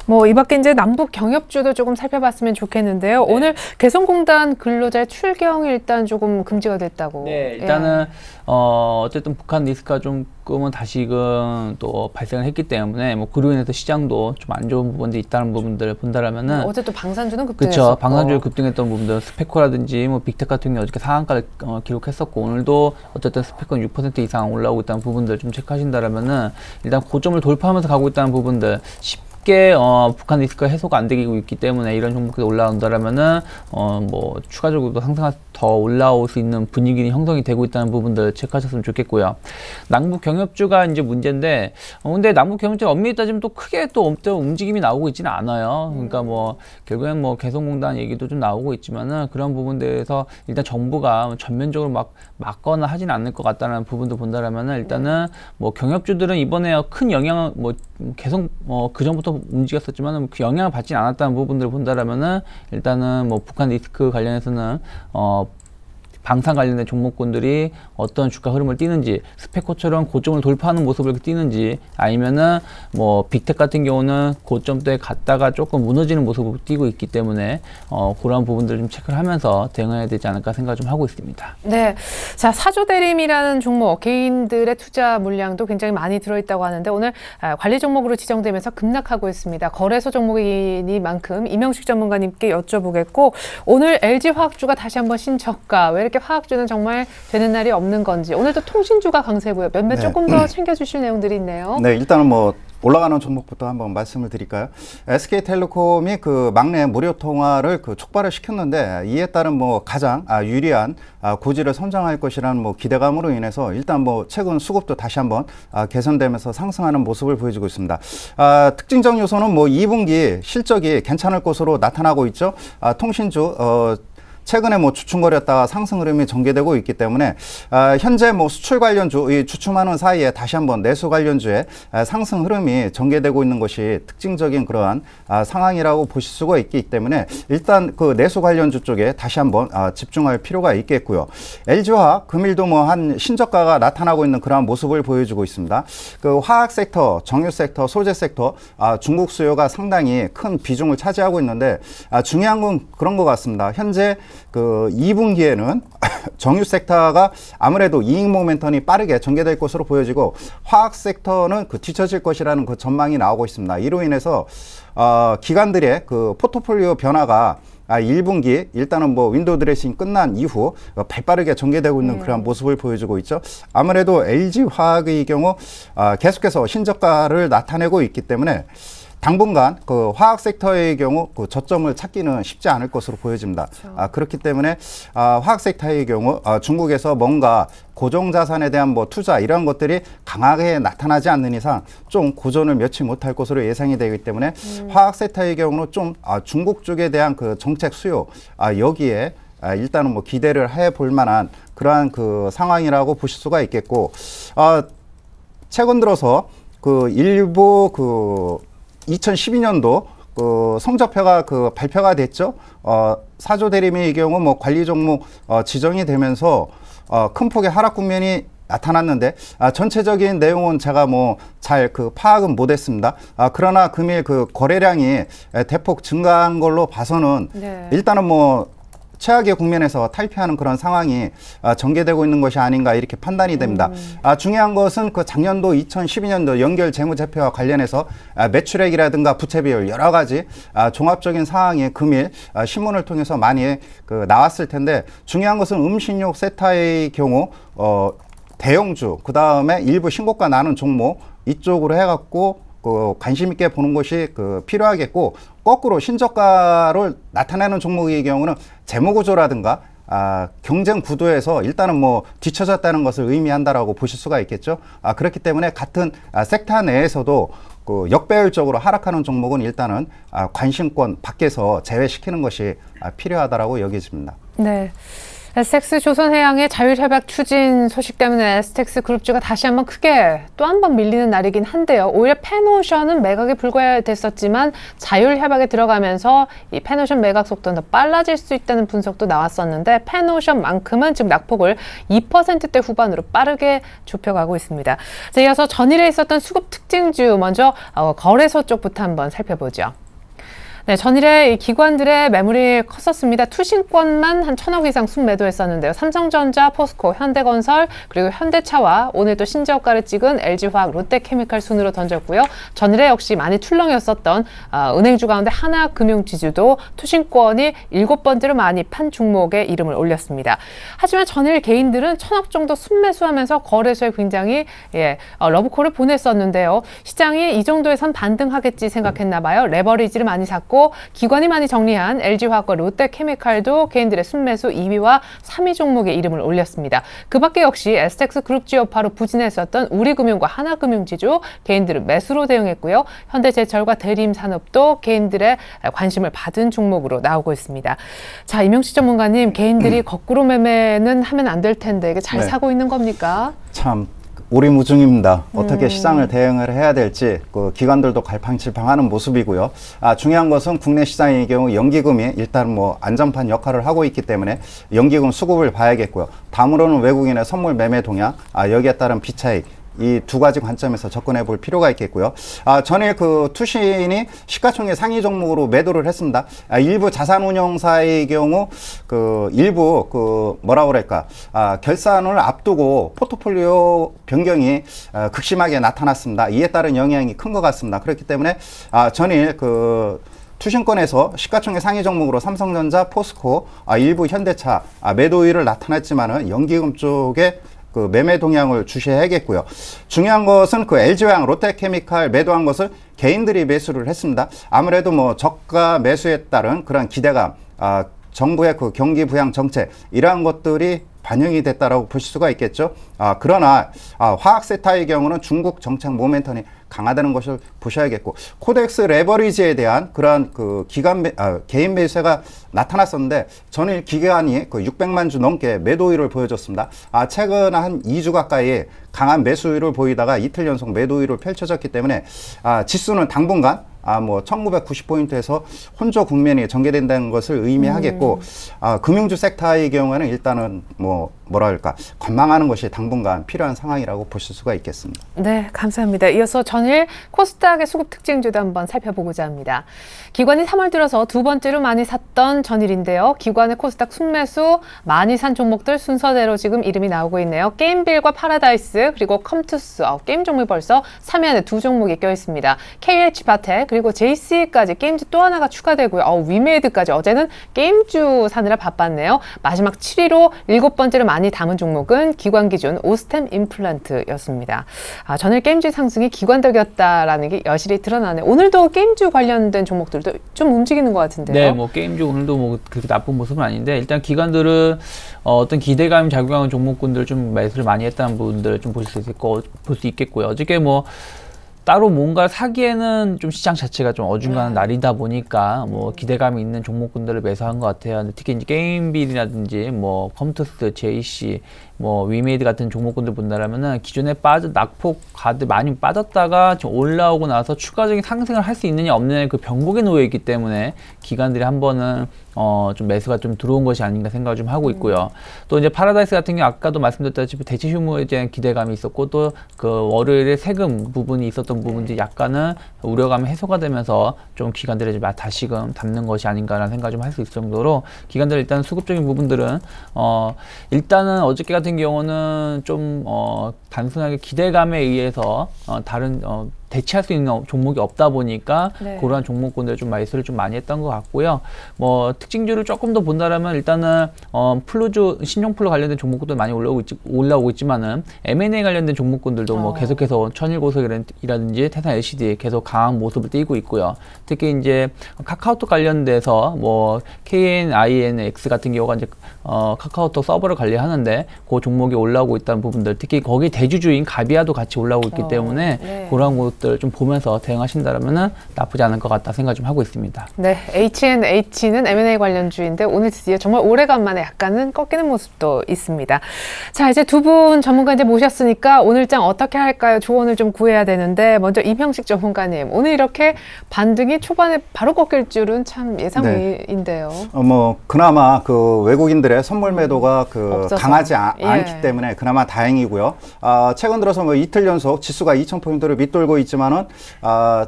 A: 뭐 이 밖에 이제 남북 경협주도 조금 살펴봤으면 좋겠는데요.
D: 네.
A: 오늘 개성공단 근로자의 출경이 일단 조금 금지가 됐다고.
D: 네, 일단은 어쨌든 북한 리스크가 조금은 다시금 또 발생을 했기 때문에 뭐 그로 인해서 시장도 좀 안 좋은 부분들이 있다는 부분들을 본다라면은
A: 어제 또 방산주는 급등했었고.
D: 그렇죠. 방산주를 급등했던 부분들, 스페코라든지 뭐 빅텍 같은 경우 어저께 상한가를 기록했었고, 오늘도 어쨌든 스페코는 6% 이상 올라오고 있다는 부분들 좀 체크하신다라면은 일단 고점을 돌파하면서 가고 있다는 부분들, 쉽게 북한 리스크가 해소가 안 되고 있기 때문에 이런 종목들이 올라온다라면은 뭐 추가적으로 더 올라올 수 있는 분위기는 형성이 되고 있다는 부분들 체크하셨으면 좋겠고요. 남북 경협주가 이제 문제인데, 근데 남북 경협주 엄밀히 따지면 또 크게 또 움직임이 나오고 있지는 않아요. 그러니까 뭐 결국엔 뭐 개성공단 얘기도 좀 나오고 있지만은 그런 부분들에서 일단 정부가 전면적으로 막 막거나 하지는 않을 것 같다는 부분도 본다라면은 일단은 뭐 경협주들은 이번에 큰 영향을 뭐 계속 그 전부터 움직였었지만은 그 영향을 받지 않았다는 부분들을 본다라면은 일단은 뭐 북한 리스크 관련해서는 방산 관련된 종목군들이 어떤 주가 흐름을 띠는지, 스페코처럼 고점을 돌파하는 모습을 띠는지, 아니면은 뭐 빅텍 같은 경우는 고점대에 갔다가 조금 무너지는 모습을 띠고 있기 때문에 그런 부분들을 좀 체크를 하면서 대응해야 되지 않을까 생각 좀 하고 있습니다.
A: 네. 자, 사조대림이라는 종목, 개인들의 투자 물량도 굉장히 많이 들어있다고 하는데 오늘 관리 종목으로 지정되면서 급락하고 있습니다. 거래소 종목이니만큼 이명식 전문가님께 여쭤보겠고, 오늘 LG화학주가 다시 한번 신저가, 왜 이렇게 화학주는 정말 되는 날이 없는 건지, 오늘도 통신주가 강세고요. 몇몇
C: 네.
A: 조금 더 챙겨주실 내용들이 있네요.
C: 네, 일단은 뭐 올라가는 종목부터 한번 말씀을 드릴까요? SK텔레콤이 그 막내 무료 통화를 그 촉발을 시켰는데, 이에 따른 뭐 가장 유리한 고지를 선정할 것이라는 뭐 기대감으로 인해서 일단 뭐 최근 수급도 다시 한번 개선되면서 상승하는 모습을 보여주고 있습니다. 특징적 요소는 뭐 2분기 실적이 괜찮을 것으로 나타나고 있죠. 통신주 최근에 뭐 주춤거렸다가 상승 흐름이 전개되고 있기 때문에 현재 뭐 수출 관련주, 이 주춤하는 사이에 다시 한번 내수 관련주의 상승 흐름이 전개되고 있는 것이 특징적인 그러한 상황이라고 보실 수가 있기 때문에 일단 그 내수 관련주 쪽에 다시 한번 집중할 필요가 있겠고요. LG화학 금일도 뭐 한 신저가가 나타나고 있는 그러한 모습을 보여주고 있습니다. 그 화학 섹터, 정유 섹터, 소재 섹터 중국 수요가 상당히 큰 비중을 차지하고 있는데, 중요한 건 그런 것 같습니다. 현재 그 2분기에는 정유 섹터가 아무래도 이익 모멘텀이 빠르게 전개될 것으로 보여지고, 화학 섹터는 그 뒤처질 것이라는 그 전망이 나오고 있습니다. 이로 인해서 기관들의 그 포트폴리오 변화가 1분기 일단은 뭐 윈도우 드레싱 끝난 이후 발빠르게 전개되고 있는 그런 모습을 보여주고 있죠. 아무래도 LG화학의 경우 계속해서 신저가를 나타내고 있기 때문에 당분간 그 화학 섹터의 경우 그 저점을 찾기는 쉽지 않을 것으로 보여집니다.
A: 그렇죠.
C: 그렇기 때문에 화학 섹터의 경우 중국에서 뭔가 고정자산에 대한 뭐 투자 이런 것들이 강하게 나타나지 않는 이상 좀 고전을 맺지 못할 것으로 예상이 되기 때문에 화학 섹터의 경우는 좀 중국 쪽에 대한 그 정책 수요 여기에 일단은 뭐 기대를 해볼 만한 그러한 그 상황이라고 보실 수가 있겠고, 최근 들어서 그 일부 그 2012년도 그 성적표가 그 발표가 됐죠. 사조 대림의 경우 뭐 관리 종목 지정이 되면서 큰 폭의 하락 국면이 나타났는데, 전체적인 내용은 제가 뭐 잘 그 파악은 못했습니다. 그러나 금일 그 거래량이 대폭 증가한 걸로 봐서는
A: 네.
C: 일단은 뭐 최악의 국면에서 탈피하는 그런 상황이 전개되고 있는 것이 아닌가 이렇게 판단이 됩니다. 중요한 것은 그 작년도 2012년도 연결 재무제표와 관련해서 매출액이라든가 부채 비율 여러 가지 종합적인 상황이 금일 신문을 통해서 많이 그 나왔을 텐데, 중요한 것은 음식료 세타의 경우 대형주, 그 다음에 일부 신고가 나는 종목 이쪽으로 해갖고 그 관심 있게 보는 것이 그 필요하겠고, 거꾸로 신저가를 나타내는 종목의 경우는 재무구조라든가 경쟁 구도에서 일단은 뭐 뒤처졌다는 것을 의미한다라고 보실 수가 있겠죠. 그렇기 때문에 같은 섹터 내에서도 그 역배열적으로 하락하는 종목은 일단은 관심권 밖에서 제외시키는 것이 필요하다라고 여겨집니다.
A: 네. STX 조선해양의 자율협약 추진 소식 때문에 STX 그룹주가 다시 한번 크게 또 한 번 밀리는 날이긴 한데요. 오히려 펜오션은 매각이 불가됐었지만 자율협약에 들어가면서 이 펜오션 매각 속도는 더 빨라질 수 있다는 분석도 나왔었는데 펜오션만큼은 지금 낙폭을 2%대 후반으로 빠르게 좁혀가고 있습니다. 자, 이어서 전일에 있었던 수급 특징주 먼저 거래소 쪽부터 한번 살펴보죠. 네, 전일에 이 기관들의 매물이 컸었습니다. 투신권만 한 1,000억 이상 순매도했었는데요. 삼성전자, 포스코, 현대건설, 그리고 현대차와 오늘 또 신저가를 찍은 LG화학, 롯데케미칼 순으로 던졌고요. 전일에 역시 많이 출렁였었던 은행주 가운데 하나금융지주도 투신권이 7번째로 많이 판 종목에 이름을 올렸습니다. 하지만 전일 개인들은 1,000억 정도 순매수하면서 거래소에 굉장히 러브콜을 보냈었는데요. 시장이 이 정도에선 반등하겠지 생각했나 봐요. 레버리지를 많이 샀고 기관이 많이 정리한 LG화학과 롯데케미칼도 개인들의 순매수 2위와 3위 종목에 이름을 올렸습니다. 그 밖에 역시 STX 그룹주 여파로 부진했었던 우리금융과 하나금융지주 개인들은 매수로 대응했고요. 현대제철과 대림산업도 개인들의 관심을 받은 종목으로 나오고 있습니다. 자, 이명식 전문가님, 개인들이 거꾸로 매매는 하면 안 될 텐데 이게 잘 사고 있는 겁니까?
C: 참 오리무중입니다. 어떻게 시장을 대응을 해야 될지 기관들도 갈팡질팡하는 모습이고요. 중요한 것은 국내 시장의 경우 연기금이 일단 뭐 안전판 역할을 하고 있기 때문에 연기금 수급을 봐야겠고요. 다음으로는 외국인의 선물 매매 동향, 여기에 따른 비차익, 이 두 가지 관점에서 접근해 볼 필요가 있겠고요. 전에 그 투신이 시가총액 상위 종목으로 매도를 했습니다. 일부 자산운용사의 경우 일부 뭐라 그럴까 결산을 앞두고 포트폴리오 변경이 극심하게 나타났습니다. 이에 따른 영향이 큰 것 같습니다. 그렇기 때문에 전일 투신권에서 시가총액 상위 종목으로 삼성전자, 포스코, 일부 현대차 매도율을 나타났지만은 연기금 쪽에 매매 동향을 주시해야겠고요. 중요한 것은 LG화학, 롯데케미칼 매도한 것을 개인들이 매수를 했습니다. 아무래도 뭐 저가 매수에 따른 그런 기대감, 정부의 경기 부양 정책 이러한 것들이 반영이 됐다라고 보실 수가 있겠죠. 그러나 화학 섹터의 경우는 중국 정책 모멘텀이 강화되는 것을 보셔야겠고, 코덱스 레버리지에 대한 그러한 개인 매수가 나타났었는데 전일 기간이 600만 주 넘게 매도율을 보여줬습니다. 최근 한 2주 가까이 강한 매수율을 보이다가 이틀 연속 매도율을 펼쳐졌기 때문에 지수는 당분간 1990포인트에서 혼조 국면이 전개된다는 것을 의미하겠고, 금융주 섹터의 경우에는 일단은 뭐랄까 관망하는 것이 당분간 필요한 상황이라고 보실 수가 있겠습니다.
A: 네, 감사합니다. 이어서 전일 코스닥의 수급 특징주도 한번 살펴보고자 합니다. 기관이 3월 들어서 두 번째로 많이 샀던 전일인데요. 기관의 코스닥 순매수 많이 산 종목들 순서대로 지금 이름이 나오고 있네요. 게임빌과 파라다이스 그리고 컴투스, 게임 종목이 벌써 3위 안에 두 종목이 껴있습니다. KH바텍 그리고 JC까지 게임주 또 하나가 추가되고요. 위메이드까지 어제는 게임주 사느라 바빴네요. 마지막 7위로 7번째로 많이 담은 종목은 기관 기준 오스템 임플란트였습니다. 전일 게임주 상승이 기관적이었다라는 게 여실히 드러나네요. 오늘도 게임주 관련된 종목들도 좀 움직이는 것 같은데요.
D: 네, 게임주 오늘도 그렇게 나쁜 모습은 아닌데 일단 기관들은 어떤 기대감 작용하는 종목군들을 좀 매수를 많이 했다는 부분들을 좀 볼 수 있겠고요. 어저께 따로 뭔가 사기에는 좀 시장 자체가 좀 어중간한 날이다 보니까 기대감이 있는 종목군들을 매수한 것 같아요. 특히 이제 게임빌이라든지 컴투스, JC, 위메이드 같은 종목군들 본다라면은 기존에 낙폭 가드 많이 빠졌다가 좀 올라오고 나서 추가적인 상승을 할 수 있느냐 없느냐의 그 병목에 놓여 있기 때문에 기관들이 한 번은 좀 매수가 좀 들어온 것이 아닌가 생각을 좀 하고 있고요. 또 이제 파라다이스 같은 경우 아까도 말씀드렸다시피 대체 휴무에 대한 기대감이 있었고 또 월요일에 세금 부분이 있었던 부분들이 약간은 우려감이 해소가 되면서 좀 기관들이 다시금 담는 것이 아닌가라는 생각을 좀 할 수 있을 정도로 기관들 일단 수급적인 부분들은 일단은 어저께 같은 경우는 좀 단순하게 기대감에 의해서 다른 대체할 수 있는 종목이 없다 보니까
A: 네.
D: 그러한 종목군들 좀 매수를 좀 많이 했던 것 같고요. 뭐 특징주를 조금 더 본다라면 일단은 플루주 신종플루 관련된 종목군들 많이 올라오고 있지만은 M&A 관련된 종목군들도 뭐 계속해서 천일고속이라든지 태산 LCD 계속 강한 모습을 띠고 있고요. 특히 이제 카카오톡 관련돼서 뭐 KNINX 같은 경우가 이제 카카오톡 서버를 관리하는데 그 종목이 올라오고 있다는 부분들, 특히 거기 대주주인 가비아도 같이 올라오고 있기 때문에
A: 네.
D: 그런 것들 좀 보면서 대응하신다면은 나쁘지 않을 것 같다 생각 좀 하고 있습니다.
A: 네, H&H는 M&A 관련주인데 오늘 드디어 정말 오래간만에 약간은 꺾이는 모습도 있습니다. 자, 이제 두 분 전문가 이제 모셨으니까 오늘장 어떻게 할까요? 조언을 좀 구해야 되는데 먼저 임형식 전문가님, 오늘 이렇게 반등이 초반에 바로 꺾일 줄은 참 예상인데요.
C: 뭐 그나마 그 외국인들의 선물 매도가
A: 없어서.
C: 강하지
A: 예.
C: 않기 때문에 그나마 다행이고요. 최근 들어서 뭐 이틀 연속 지수가 2,000포인트를 밑돌고 있지만은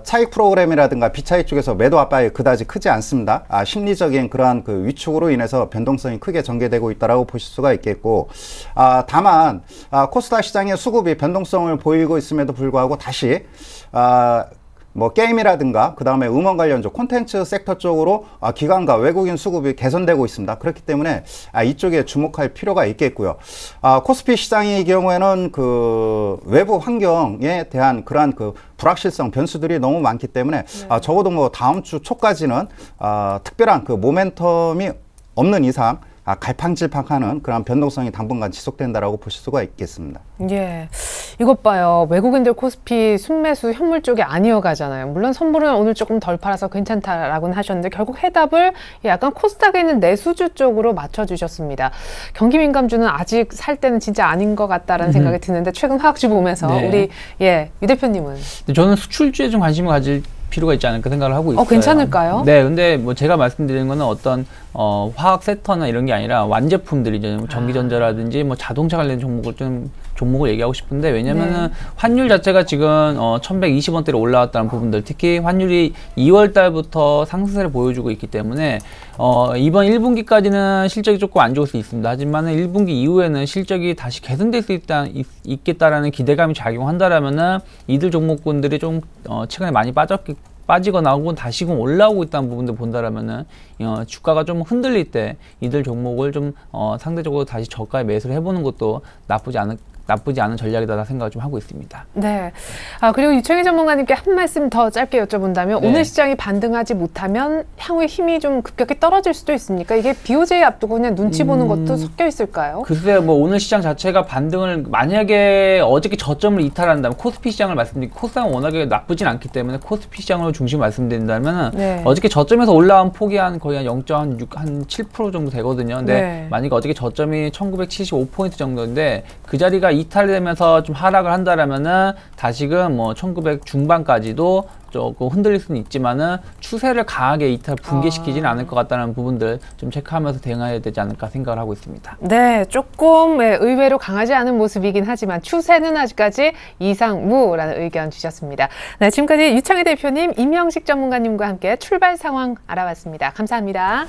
C: 차익 프로그램이라든가 비차익 쪽에서 매도 압박이 그다지 크지 않습니다. 심리적인 그러한 그 위축으로 인해서 변동성이 크게 전개되고 있다라고 보실 수가 있겠고, 다만 코스닥 시장의 수급이 변동성을 보이고 있음에도 불구하고 다시 뭐 게임이라든가 그 다음에 음원 관련주 콘텐츠 섹터 쪽으로 기관과 외국인 수급이 개선되고 있습니다. 그렇기 때문에 이쪽에 주목할 필요가 있겠고요. 코스피 시장의 경우에는 그 외부 환경에 대한 그러한 그 불확실성 변수들이 너무 많기 때문에 적어도 뭐 다음 주 초까지는 특별한 그 모멘텀이 없는 이상 갈팡질팡하는 그런 변동성이 당분간 지속된다라고 보실 수가 있겠습니다.
A: 예, 이것 봐요. 외국인들 코스피 순매수 현물 쪽이 아니어가잖아요. 물론 선물은 오늘 조금 덜 팔아서 괜찮다라고는 하셨는데 결국 해답을 약간 코스닥에 있는 내수주 쪽으로 맞춰주셨습니다. 경기민감주는 아직 살 때는 진짜 아닌 것 같다라는 생각이 드는데 최근 화학주 보면서
D: 네.
A: 우리 유 대표님은?
D: 저는 수출주에 좀 관심을 가질 필요가 있지 않을까 생각을 하고 있어요.
A: 괜찮을까요?
D: 네, 근데 뭐 제가 말씀드리는 거는 어떤 화학 섹터나 이런 게 아니라 완제품들이죠. 전기전자라든지 뭐 자동차 관련 종목을 얘기하고 싶은데, 왜냐면은 환율 자체가 지금 1120원대로 올라왔다는 부분들, 특히 환율이 2월 달부터 상승세를 보여주고 있기 때문에 이번 1분기까지는 실적이 조금 안 좋을 수 있습니다. 하지만 1분기 이후에는 실적이 다시 개선될 수 있겠다라는 기대감이 작용한다라면은 이들 종목군들이 좀 최근에 많이 빠지거나 혹은 다시금 올라오고 있다는 부분들 본다라면은 주가가 좀 흔들릴 때 이들 종목을 좀 상대적으로 다시 저가에 매수를 해보는 것도 나쁘지 않은 전략이다 생각을 좀 하고 있습니다.
A: 네. 그리고 유청희 전문가님께 한 말씀 더 짧게 여쭤본다면,
D: 네.
A: 오늘 시장이 반등하지 못하면 향후에 힘이 좀 급격히 떨어질 수도 있습니까? 이게 BOJ 앞두고 그냥 눈치 보는 것도 섞여 있을까요?
D: 글쎄요, 뭐 오늘 시장 자체가 반등을, 만약에 어저께 저점을 이탈한다면, 코스피 시장을 말씀드리고, 코스닥은 워낙에 나쁘진 않기 때문에 코스피 시장으로 중심 말씀드린다면
A: 네.
D: 어저께 저점에서 올라온 폭이 거의 한 0.7% 정도 되거든요. 근데
A: 네.
D: 만약에 어저께 저점이 1975포인트 정도인데 그 자리가 이탈되면서 좀 하락을 한다라면은 다시금 뭐 1900 중반까지도 조금 흔들릴 수는 있지만은 추세를 강하게 붕괴시키지는 않을 것 같다는 부분들 좀 체크하면서 대응해야 되지 않을까 생각을 하고 있습니다.
A: 네, 조금 의외로 강하지 않은 모습이긴 하지만 추세는 아직까지 이상무라는 의견 주셨습니다. 네, 지금까지 유창희 대표님, 임형식 전문가님과 함께 출발 상황 알아봤습니다. 감사합니다.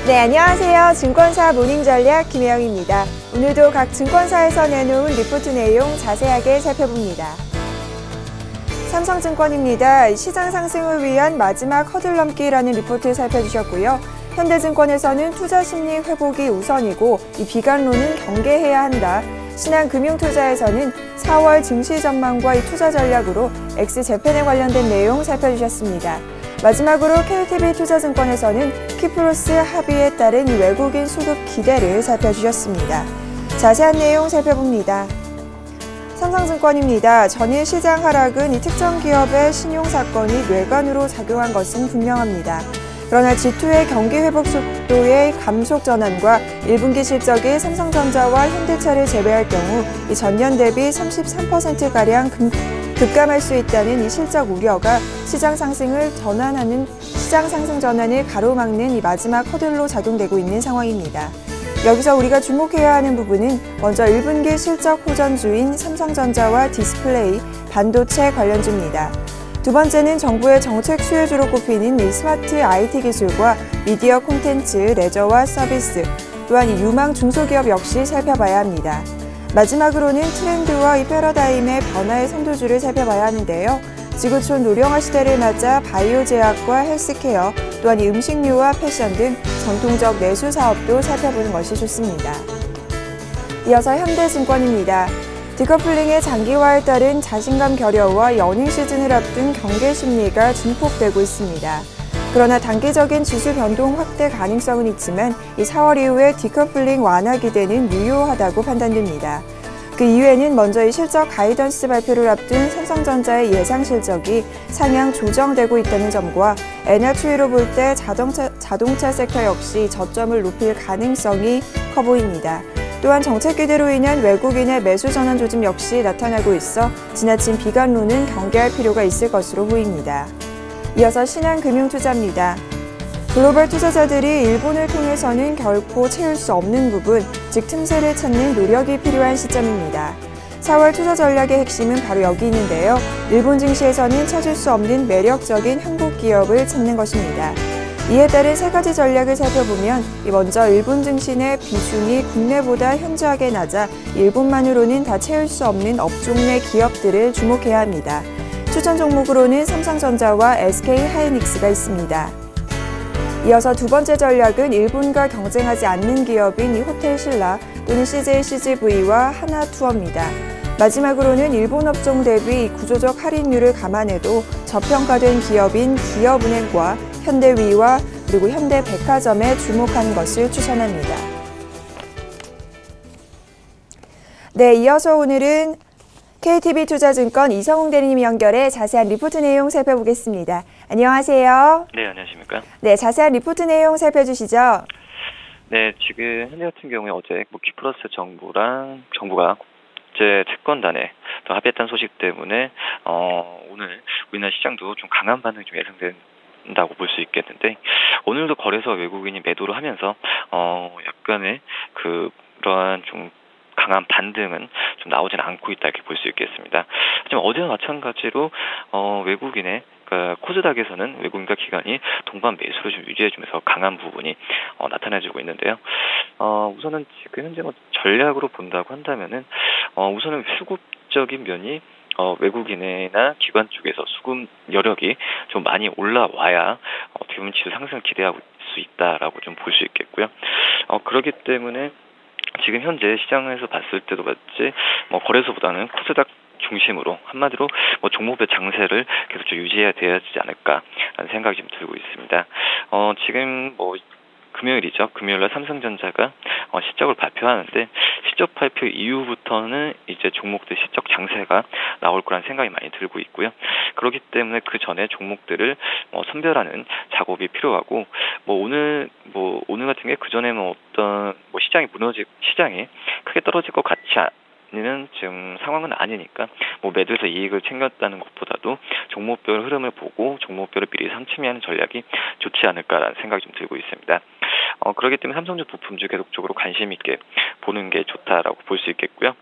G: 네, 안녕하세요. 증권사 모닝전략 김혜영입니다. 오늘도 각 증권사에서 내놓은 리포트 내용 자세하게 살펴봅니다. 삼성증권입니다. 시장 상승을 위한 마지막 허들 넘기라는 리포트 살펴주셨고요. 현대증권에서는 투자 심리 회복이 우선이고 이 비관론은 경계해야 한다. 신한금융투자에서는 4월 증시 전망과 이 투자 전략으로 엑스재팬에 관련된 내용 살펴주셨습니다. 마지막으로 KTB투자증권에서는 키프로스 합의에 따른 외국인 수급 기대를 살펴주셨습니다. 자세한 내용 살펴봅니다. 삼성증권입니다. 전일 시장 하락은 이 특정 기업의 신용 사건이 뇌관으로 작용한 것은 분명합니다. 그러나 G2의 경기 회복 속도의 감속 전환과 1분기 실적이 삼성전자와 현대차를 제외할 경우 이 전년 대비 33%가량 급감할 수 있다는 이 실적 우려가 시장 상승 전환을 가로막는 이 마지막 허들로 작용되고 있는 상황입니다. 여기서 우리가 주목해야 하는 부분은 먼저 1분기 실적 호전주인 삼성전자와 디스플레이, 반도체 관련주입니다. 두 번째는 정부의 정책 수혜주로 꼽히는 이 스마트 IT 기술과 미디어 콘텐츠, 레저와 서비스, 또한 이 유망 중소기업 역시 살펴봐야 합니다. 마지막으로는 트렌드와 이 패러다임의 변화의 선도주를 살펴봐야 하는데요. 지구촌 노령화 시대를 맞아 바이오 제약과 헬스케어, 또한 이 음식료와 패션 등 전통적 내수 사업도 살펴보는 것이 좋습니다. 이어서 현대증권입니다. 디커플링의 장기화에 따른 자신감 결여와 연휴 시즌을 앞둔 경계 심리가 증폭되고 있습니다. 그러나 단기적인 지수 변동 확대 가능성은 있지만 이 4월 이후에 디커플링 완화 기대는 유효하다고 판단됩니다. 그 이유에는 먼저 이 실적 가이던스 발표를 앞둔 삼성전자의 예상 실적이 상향 조정되고 있다는 점과 엔화 추이로 볼 때 자동차 섹터 역시 저점을 높일 가능성이 커 보입니다. 또한 정책 기대로 인한 외국인의 매수 전환 조짐 역시 나타나고 있어 지나친 비관론은 경계할 필요가 있을 것으로 보입니다. 이어서 신한금융투자입니다. 글로벌 투자자들이 일본을 통해서는 결코 채울 수 없는 부분, 즉 틈새를 찾는 노력이 필요한 시점입니다. 4월 투자 전략의 핵심은 바로 여기 있는데요. 일본 증시에서는 찾을 수 없는 매력적인 한국 기업을 찾는 것입니다. 이에 따른 세 가지 전략을 살펴보면 먼저 일본 증시 내 비중이 국내보다 현저하게 낮아 일본만으로는 다 채울 수 없는 업종 내 기업들을 주목해야 합니다. 추천 종목으로는 삼성전자와 SK하이닉스가 있습니다. 이어서 두 번째 전략은 일본과 경쟁하지 않는 기업인 호텔신라 또는 CJCGV와 하나투어입니다. 마지막으로는 일본 업종 대비 구조적 할인율을 감안해도 저평가된 기업인 기업은행과 현대위와 그리고 현대백화점에 주목한 것을 추천합니다. 네, 이어서 오늘은 KTB투자증권 이성웅 대리님 연결해 자세한 리포트 내용 살펴보겠습니다. 안녕하세요.
H: 네, 안녕하십니까.
G: 네, 자세한 리포트 내용 살펴주시죠.
H: 네, 지금 현재 같은 경우에 어제 키플러스 정부가 국제 채권단에 또 합의했다는 소식 때문에 오늘 우리나라 시장도 좀 강한 반응이 좀 예상된다고 볼 수 있겠는데, 오늘도 거래소 외국인이 매도를 하면서 약간의 그러한 좀 강한 반등은 좀 나오지는 않고 있다 이렇게 볼 수 있겠습니다. 하지만 어제와 마찬가지로 외국인의 코스닥에서는 외국인과 기관이 동반 매수를 좀 유지해주면서 강한 부분이 나타나지고 있는데요. 우선은 지금 현재 전략으로 본다고 한다면은 우선은 수급적인 면이 외국인이나 기관 쪽에서 수급 여력이 좀 많이 올라와야 어떻게 보면 지수 상승을 기대하고 수 있다라고 좀 볼 수 있겠고요. 그렇기 때문에 지금 현재 시장에서 봤을 때도 맞지 거래소보다는 코스닥 중심으로 한마디로 종목별 장세를 계속 좀 유지해야 되지 않을까라는 생각이 좀 들고 있습니다. 지금 금요일이죠. 금요일날 삼성전자가 실적을 발표하는데, 실적 발표 이후부터는 이제 종목들 실적 장세가 나올 거란 생각이 많이 들고 있고요. 그렇기 때문에 그 전에 종목들을 선별하는 작업이 필요하고, 오늘 같은 게 그 전에 어떤 시장이 크게 떨어질 것 같지 는 지금 상황은 아니니까 매도해서 이익을 챙겼다는 것보다도 종목별 흐름을 보고 종목별을 미리 선침하는 전략이 좋지 않을까라는 생각이 좀 들고 있습니다. 그렇기 때문에 삼성전 부품주 계속적으로 관심 있게 보는 게 좋다라고 볼 수 있겠고요.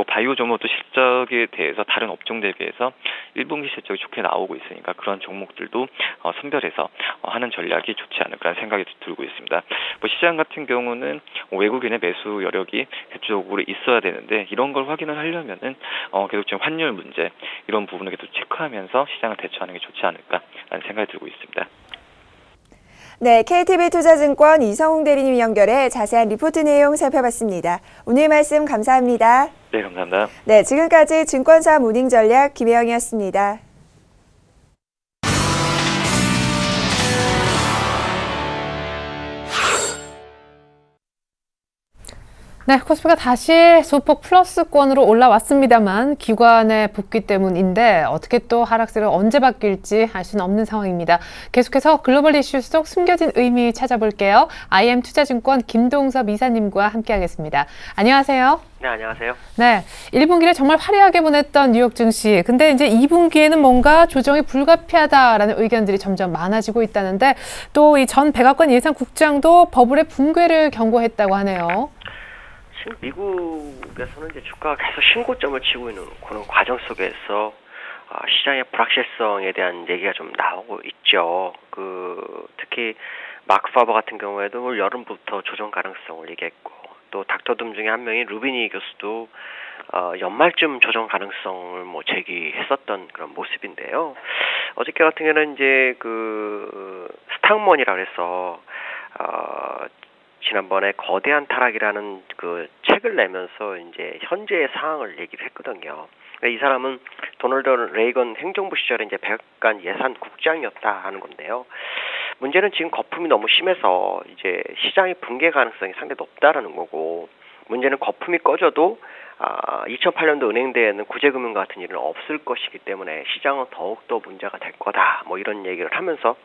H: 바이오 종목도 실적에 대해서 다른 업종 대비해서 1분기 실적이 좋게 나오고 있으니까 그런 종목들도 선별해서 하는 전략이 좋지 않을까라는 생각이 들고 있습니다. 시장 같은 경우는 외국인의 매수 여력이 계속적으로 있어야 되는데, 이런 걸 확인을 하려면은 계속 지금 환율 문제 이런 부분을 계속 체크하면서 시장을 대처하는 게 좋지 않을까라는 생각이 들고 있습니다.
G: 네, KTB투자증권 이성웅 대리님 연결해 자세한 리포트 내용 살펴봤습니다. 오늘 말씀 감사합니다.
H: 네, 감사합니다.
G: 네, 지금까지 증권사 모닝 전략 김혜영이었습니다.
A: 네, 코스피가 다시 소폭 플러스권으로 올라왔습니다만 기관의 복귀 때문인데 어떻게 또 하락세를 언제 바뀔지 알 수는 없는 상황입니다. 계속해서 글로벌 이슈 속 숨겨진 의미 찾아볼게요. IM투자증권 김동섭 이사님과 함께하겠습니다. 안녕하세요.
I: 네, 안녕하세요.
A: 네, 1분기를 정말 화려하게 보냈던 뉴욕 증시. 근데 이제 2분기에는 뭔가 조정이 불가피하다라는 의견들이 점점 많아지고 있다는데 또 이 전 백악관 예상국장도 버블의 붕괴를 경고했다고 하네요.
I: 지금 미국에서는 이제 주가가 계속 신고점을 치고 있는 그런 과정 속에서 시장의 불확실성에 대한 얘기가 좀 나오고 있죠. 특히 마크 파버 같은 경우에도 올 여름부터 조정 가능성을 얘기했고, 또 닥터둠 중에 한 명인 루비니 교수도 연말쯤 조정 가능성을 제기했었던 그런 모습인데요. 어저께 같은 경우는 이제 스탁먼이라고 해서 지난번에 거대한 타락이라는 책을 내면서 이제 현재의 상황을 얘기를 했거든요. 이 사람은 도널드 레이건 행정부 시절에 이제 백악관 예산국장이었다 하는 건데요. 문제는 지금 거품이 너무 심해서 이제 시장의 붕괴 가능성이 상당히 높다라는 거고, 문제는 거품이 꺼져도 2008년도 은행대에는 구제금융 같은 일은 없을 것이기 때문에 시장은 더욱더 문제가 될 거다. 이런 얘기를 하면서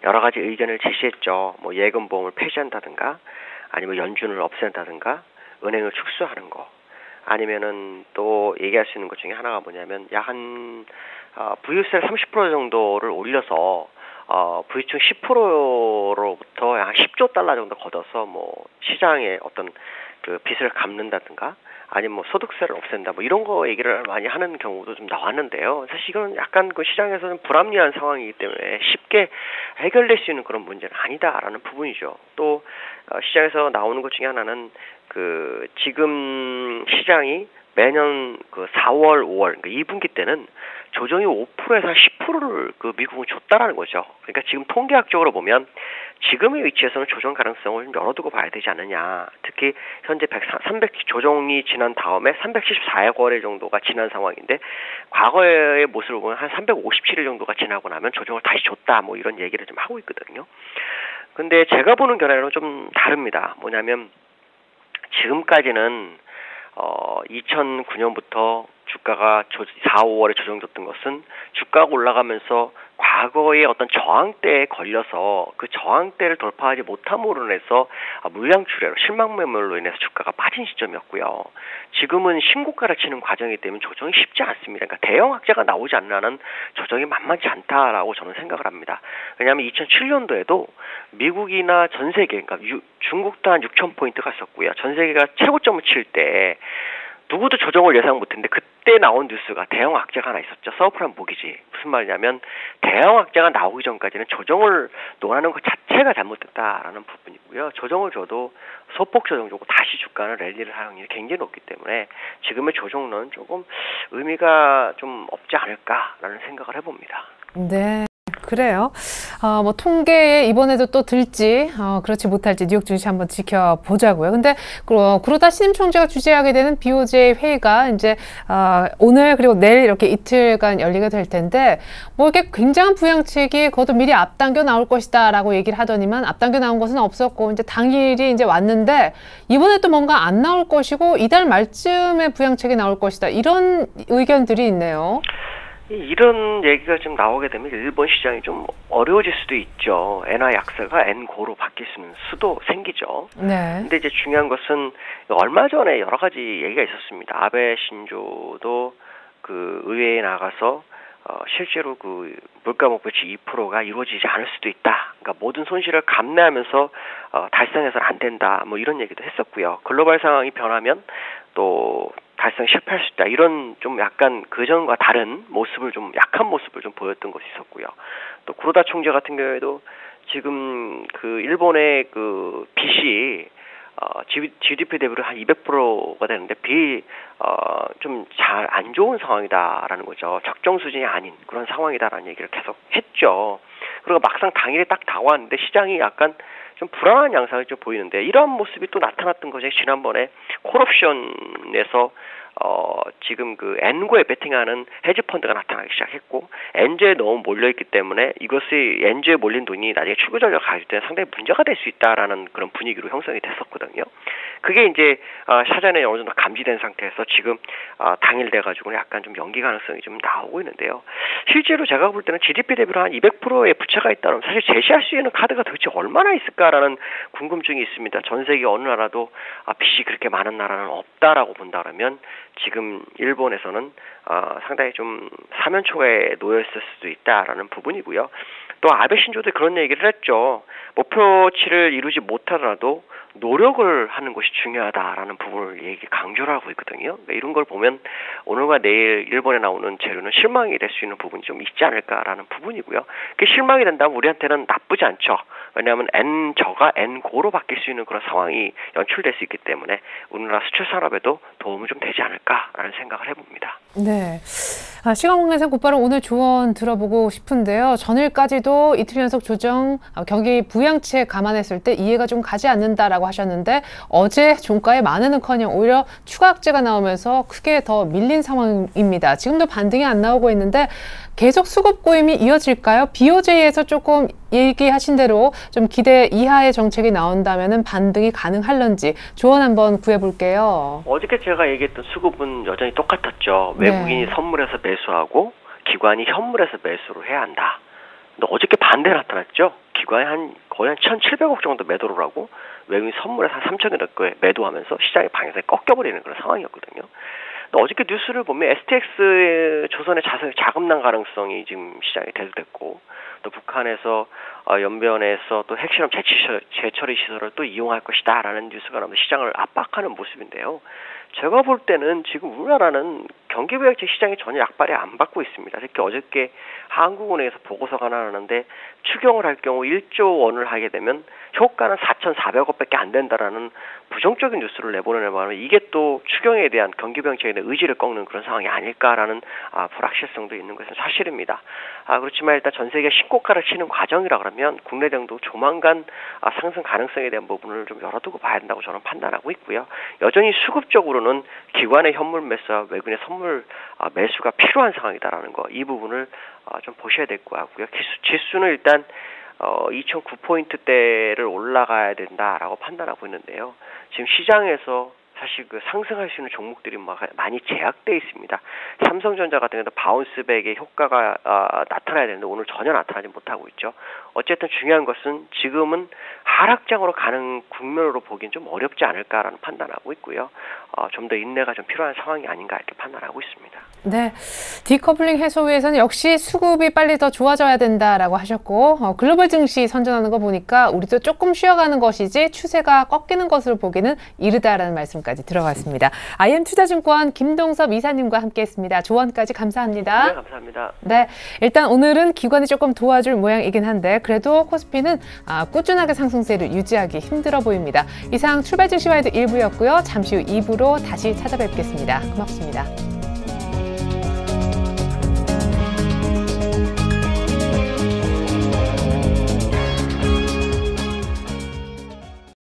I: 여러 가지 의견을 제시했죠. 예금보험을 폐지한다든가, 아니면 연준을 없앤다든가, 은행을 축소하는 거, 아니면은 또 얘기할 수 있는 것 중에 하나가 뭐냐면 부유세를 30% 정도를 올려서 부유층 10%로부터 한 10조 달러 정도 걷어서 시장의 어떤 빚을 갚는다든가, 아니면 소득세를 없앤다, 이런 거 얘기를 많이 하는 경우도 좀 나왔는데요. 사실 이건 약간 시장에서는 불합리한 상황이기 때문에 쉽게 해결될 수 있는 그런 문제는 아니다라는 부분이죠. 또 시장에서 나오는 것 중에 하나는 지금 시장이 매년 4월, 5월, 그러니까 2분기 때는 조정이 5%에서 한 10%를 미국은 줬다라는 거죠. 그러니까 지금 통계학적으로 보면 지금의 위치에서는 조정 가능성을 좀 열어두고 봐야 되지 않느냐. 특히 현재 300 조정이 지난 다음에 374억 원의 정도가 지난 상황인데, 과거의 모습을 보면 한 357일 정도가 지나고 나면 조정을 다시 줬다, 이런 얘기를 좀 하고 있거든요. 근데 제가 보는 견해는 좀 다릅니다. 뭐냐면 지금까지는 2009년부터 주가가 4, 5월에 조정됐던 것은 주가가 올라가면서 과거의 어떤 저항대에 걸려서 그 저항대를 돌파하지 못함으로 인해서 물량 출회로 실망 매물로 인해서 주가가 빠진 시점이었고요. 지금은 신고가를 치는 과정이기 때문에 조정이 쉽지 않습니다. 그러니까 대형 악재가 나오지 않는 한은 조정이 만만치 않다라고 저는 생각을 합니다. 왜냐하면 2007년도에도 미국이나 전 세계, 그러니까 중국도 한 6,000포인트 갔었고요. 전 세계가 최고점을 칠 때 누구도 조정을 예상 못했는데 그때 나온 뉴스가 대형 악재가 하나 있었죠. 서브프라임 모기지. 무슨 말이냐면 대형 악재가 나오기 전까지는 조정을 논하는 것 자체가 잘못됐다라는 부분이고요. 조정을 줘도 소폭 조정 주고 다시 주가는 랠리를 하는 확률이 굉장히 높기 때문에 지금의 조정은 조금 의미가 좀 없지 않을까라는 생각을 해봅니다.
A: 네. 그래요. 통계에 이번에도 또 들지, 그렇지 못할지 뉴욕 증시 한번 지켜보자고요. 근데 구로다 신임 총재가 주재하게 되는 BOJ 회의가 이제 오늘 그리고 내일 이렇게 이틀간 열리게 될 텐데, 이렇게 굉장한 부양책이 그것도 미리 앞당겨 나올 것이다라고 얘기를 하더니만 앞당겨 나온 것은 없었고 이제 당일이 이제 왔는데 이번에 또 뭔가 안 나올 것이고 이달 말쯤에 부양책이 나올 것이다, 이런 의견들이 있네요.
I: 이런 얘기가 좀 나오게 되면 일본 시장이 좀 어려워질 수도 있죠. 엔화 약세가 엔고로 바뀔 수도 생기죠.
A: 네. 근데
I: 이제 중요한 것은 얼마 전에 여러 가지 얘기가 있었습니다. 아베 신조도 의회에 나가서 실제로 물가 목표치 2%가 이루어지지 않을 수도 있다. 그러니까 모든 손실을 감내하면서 달성해서는 안 된다. 이런 얘기도 했었고요. 글로벌 상황이 변하면 또 달성 실패할 수 있다. 이런 좀 약간 그전과 다른 모습을 좀 약한 모습을 좀 보였던 것이 있었고요. 또 구로다 총재 같은 경우에도 지금 일본의 빚이 GDP 대비로 한 200%가 되는데 빚이 좀 잘 안 좋은 상황이다라는 거죠. 적정 수준이 아닌 그런 상황이다라는 얘기를 계속 했죠. 그리고 막상 당일에 딱 다가왔는데 시장이 약간 좀 불안한 양상이 좀 보이는데, 이러한 모습이 또 나타났던 것이 지난번에 콜옵션에서 지금 그 N고에 베팅하는 헤지 펀드가 나타나기 시작했고 N주에 너무 몰려있기 때문에 이것이 N주에 몰린 돈이 나중에 출구 전략 가질 때 상당히 문제가 될 수 있다라는 그런 분위기로 형성이 됐었거든요. 그게 이제 사전에 어느 정도 감지된 상태에서 지금 당일돼 가지고는 약간 좀 연기 가능성이 좀 나오고 있는데요. 실제로 제가 볼 때는 GDP 대비로 한 200%의 부채가 있다면 사실 제시할 수 있는 카드가 도대체 얼마나 있을까라는 궁금증이 있습니다. 전 세계 어느 나라도 빚이 그렇게 많은 나라는 없다라고 본다면 지금 일본에서는 상당히 좀 사면초에 놓였을 수도 있다라는 부분이고요. 또 아베 신조도 그런 얘기를 했죠. 목표치를 이루지 못하더라도 노력을 하는 것이 중요하다라는 부분을 강조를 하고 있거든요. 그러니까 이런 걸 보면 오늘과 내일 일본에 나오는 재료는 실망이 될 수 있는 부분이 좀 있지 않을까라는 부분이고요. 그게 실망이 된다면 우리한테는 나쁘지 않죠. 왜냐하면 N저가 N고로 바뀔 수 있는 그런 상황이 연출될 수 있기 때문에 우리나라 수출 산업에도 도움이 좀 되지 않을까라는 생각을 해봅니다.
A: 네. 시간 관계상 곧바로 오늘 조언 들어보고 싶은데요. 전일까지도 이틀 연속 조정, 경기 부양치에 감안했을 때 이해가 좀 가지 않는다라고 하셨는데 어제 종가의 만회는커녕 오히려 추가 악재가 나오면서 크게 더 밀린 상황입니다. 지금도 반등이 안 나오고 있는데 계속 수급 고임이 이어질까요? BOJ에서 조금 얘기하신 대로 좀 기대 이하의 정책이 나온다면 반등이 가능할런지 조언 한번 구해볼게요.
I: 어저께 제가 얘기했던 수급은 여전히 똑같았죠. 외국인이 선물해서 매수하고 기관이 현물에서 매수를 해야 한다. 근데 어저께 반대 나타났죠. 기관이 거의 한 1,700억 정도 매도를 하고 외국인이 선물에서 한 3,000억 매도하면서 시장의 방향성이 꺾여버리는 그런 상황이었거든요. 어저께 뉴스를 보면 STX 조선의 자금난 가능성이 지금 시장에 대두됐고 또 북한에서 연변에서 또 핵실험 재처리 시설을 또 이용할 것이다라는 뉴스가 나오면서 시장을 압박하는 모습인데요. 제가 볼 때는 지금 우리나라는 경기부양책 시장이 전혀 약발이 안 받고 있습니다. 특히 어저께 한국은행에서 보고서가 나왔는데 추경을 할 경우 1조 원을 하게 되면 효과는 4,400억밖에 안 된다라는 부정적인 뉴스를 내보내는 바람에 이게 또 추경에 대한 경기부양책에 대한 의지를 꺾는 그런 상황이 아닐까라는 불확실성도 있는 것은 사실입니다. 그렇지만 일단 전 세계가 신고가를 치는 과정이라 그러면 국내 정도 조만간 상승 가능성에 대한 부분을 좀 열어두고 봐야 된다고 저는 판단하고 있고요. 여전히 수급적으로는 기관의 현물 매수와 외국인의 선물 매수가 필요한 상황이다라는 거, 이 부분을 좀 보셔야 될 것 같고요. 지수는 일단 2009포인트대를 올라가야 된다라고 판단하고 있는데요. 지금 시장에서 사실 그 상승할 수 있는 종목들이 많이 제약되어 있습니다. 삼성전자 같은 경우도 바운스백의 효과가 나타나야 되는데 오늘 전혀 나타나지 못하고 있죠. 어쨌든 중요한 것은 지금은 하락장으로 가는 국면으로 보기엔 좀 어렵지 않을까라는 판단하고 있고요. 좀 더 인내가 좀 필요한 상황이 아닌가 이렇게 판단하고 있습니다.
A: 네, 디커플링 해소 위해서는 역시 수급이 빨리 더 좋아져야 된다라고 하셨고 글로벌 증시 선전하는 거 보니까 우리도 조금 쉬어가는 것이지 추세가 꺾이는 것으로 보기는 이르다라는 말씀까지 들어갔습니다. IM투자증권 김동섭 이사님과 함께했습니다. 조언까지 감사합니다.
I: 네, 감사합니다.
A: 네, 일단 오늘은 기관이 조금 도와줄 모양이긴 한데 그래도 코스피는 꾸준하게 상승세를 유지하기 힘들어 보입니다. 이상 출발 증시와이드 1부였고요. 잠시 후 2부로 다시 찾아뵙겠습니다. 고맙습니다.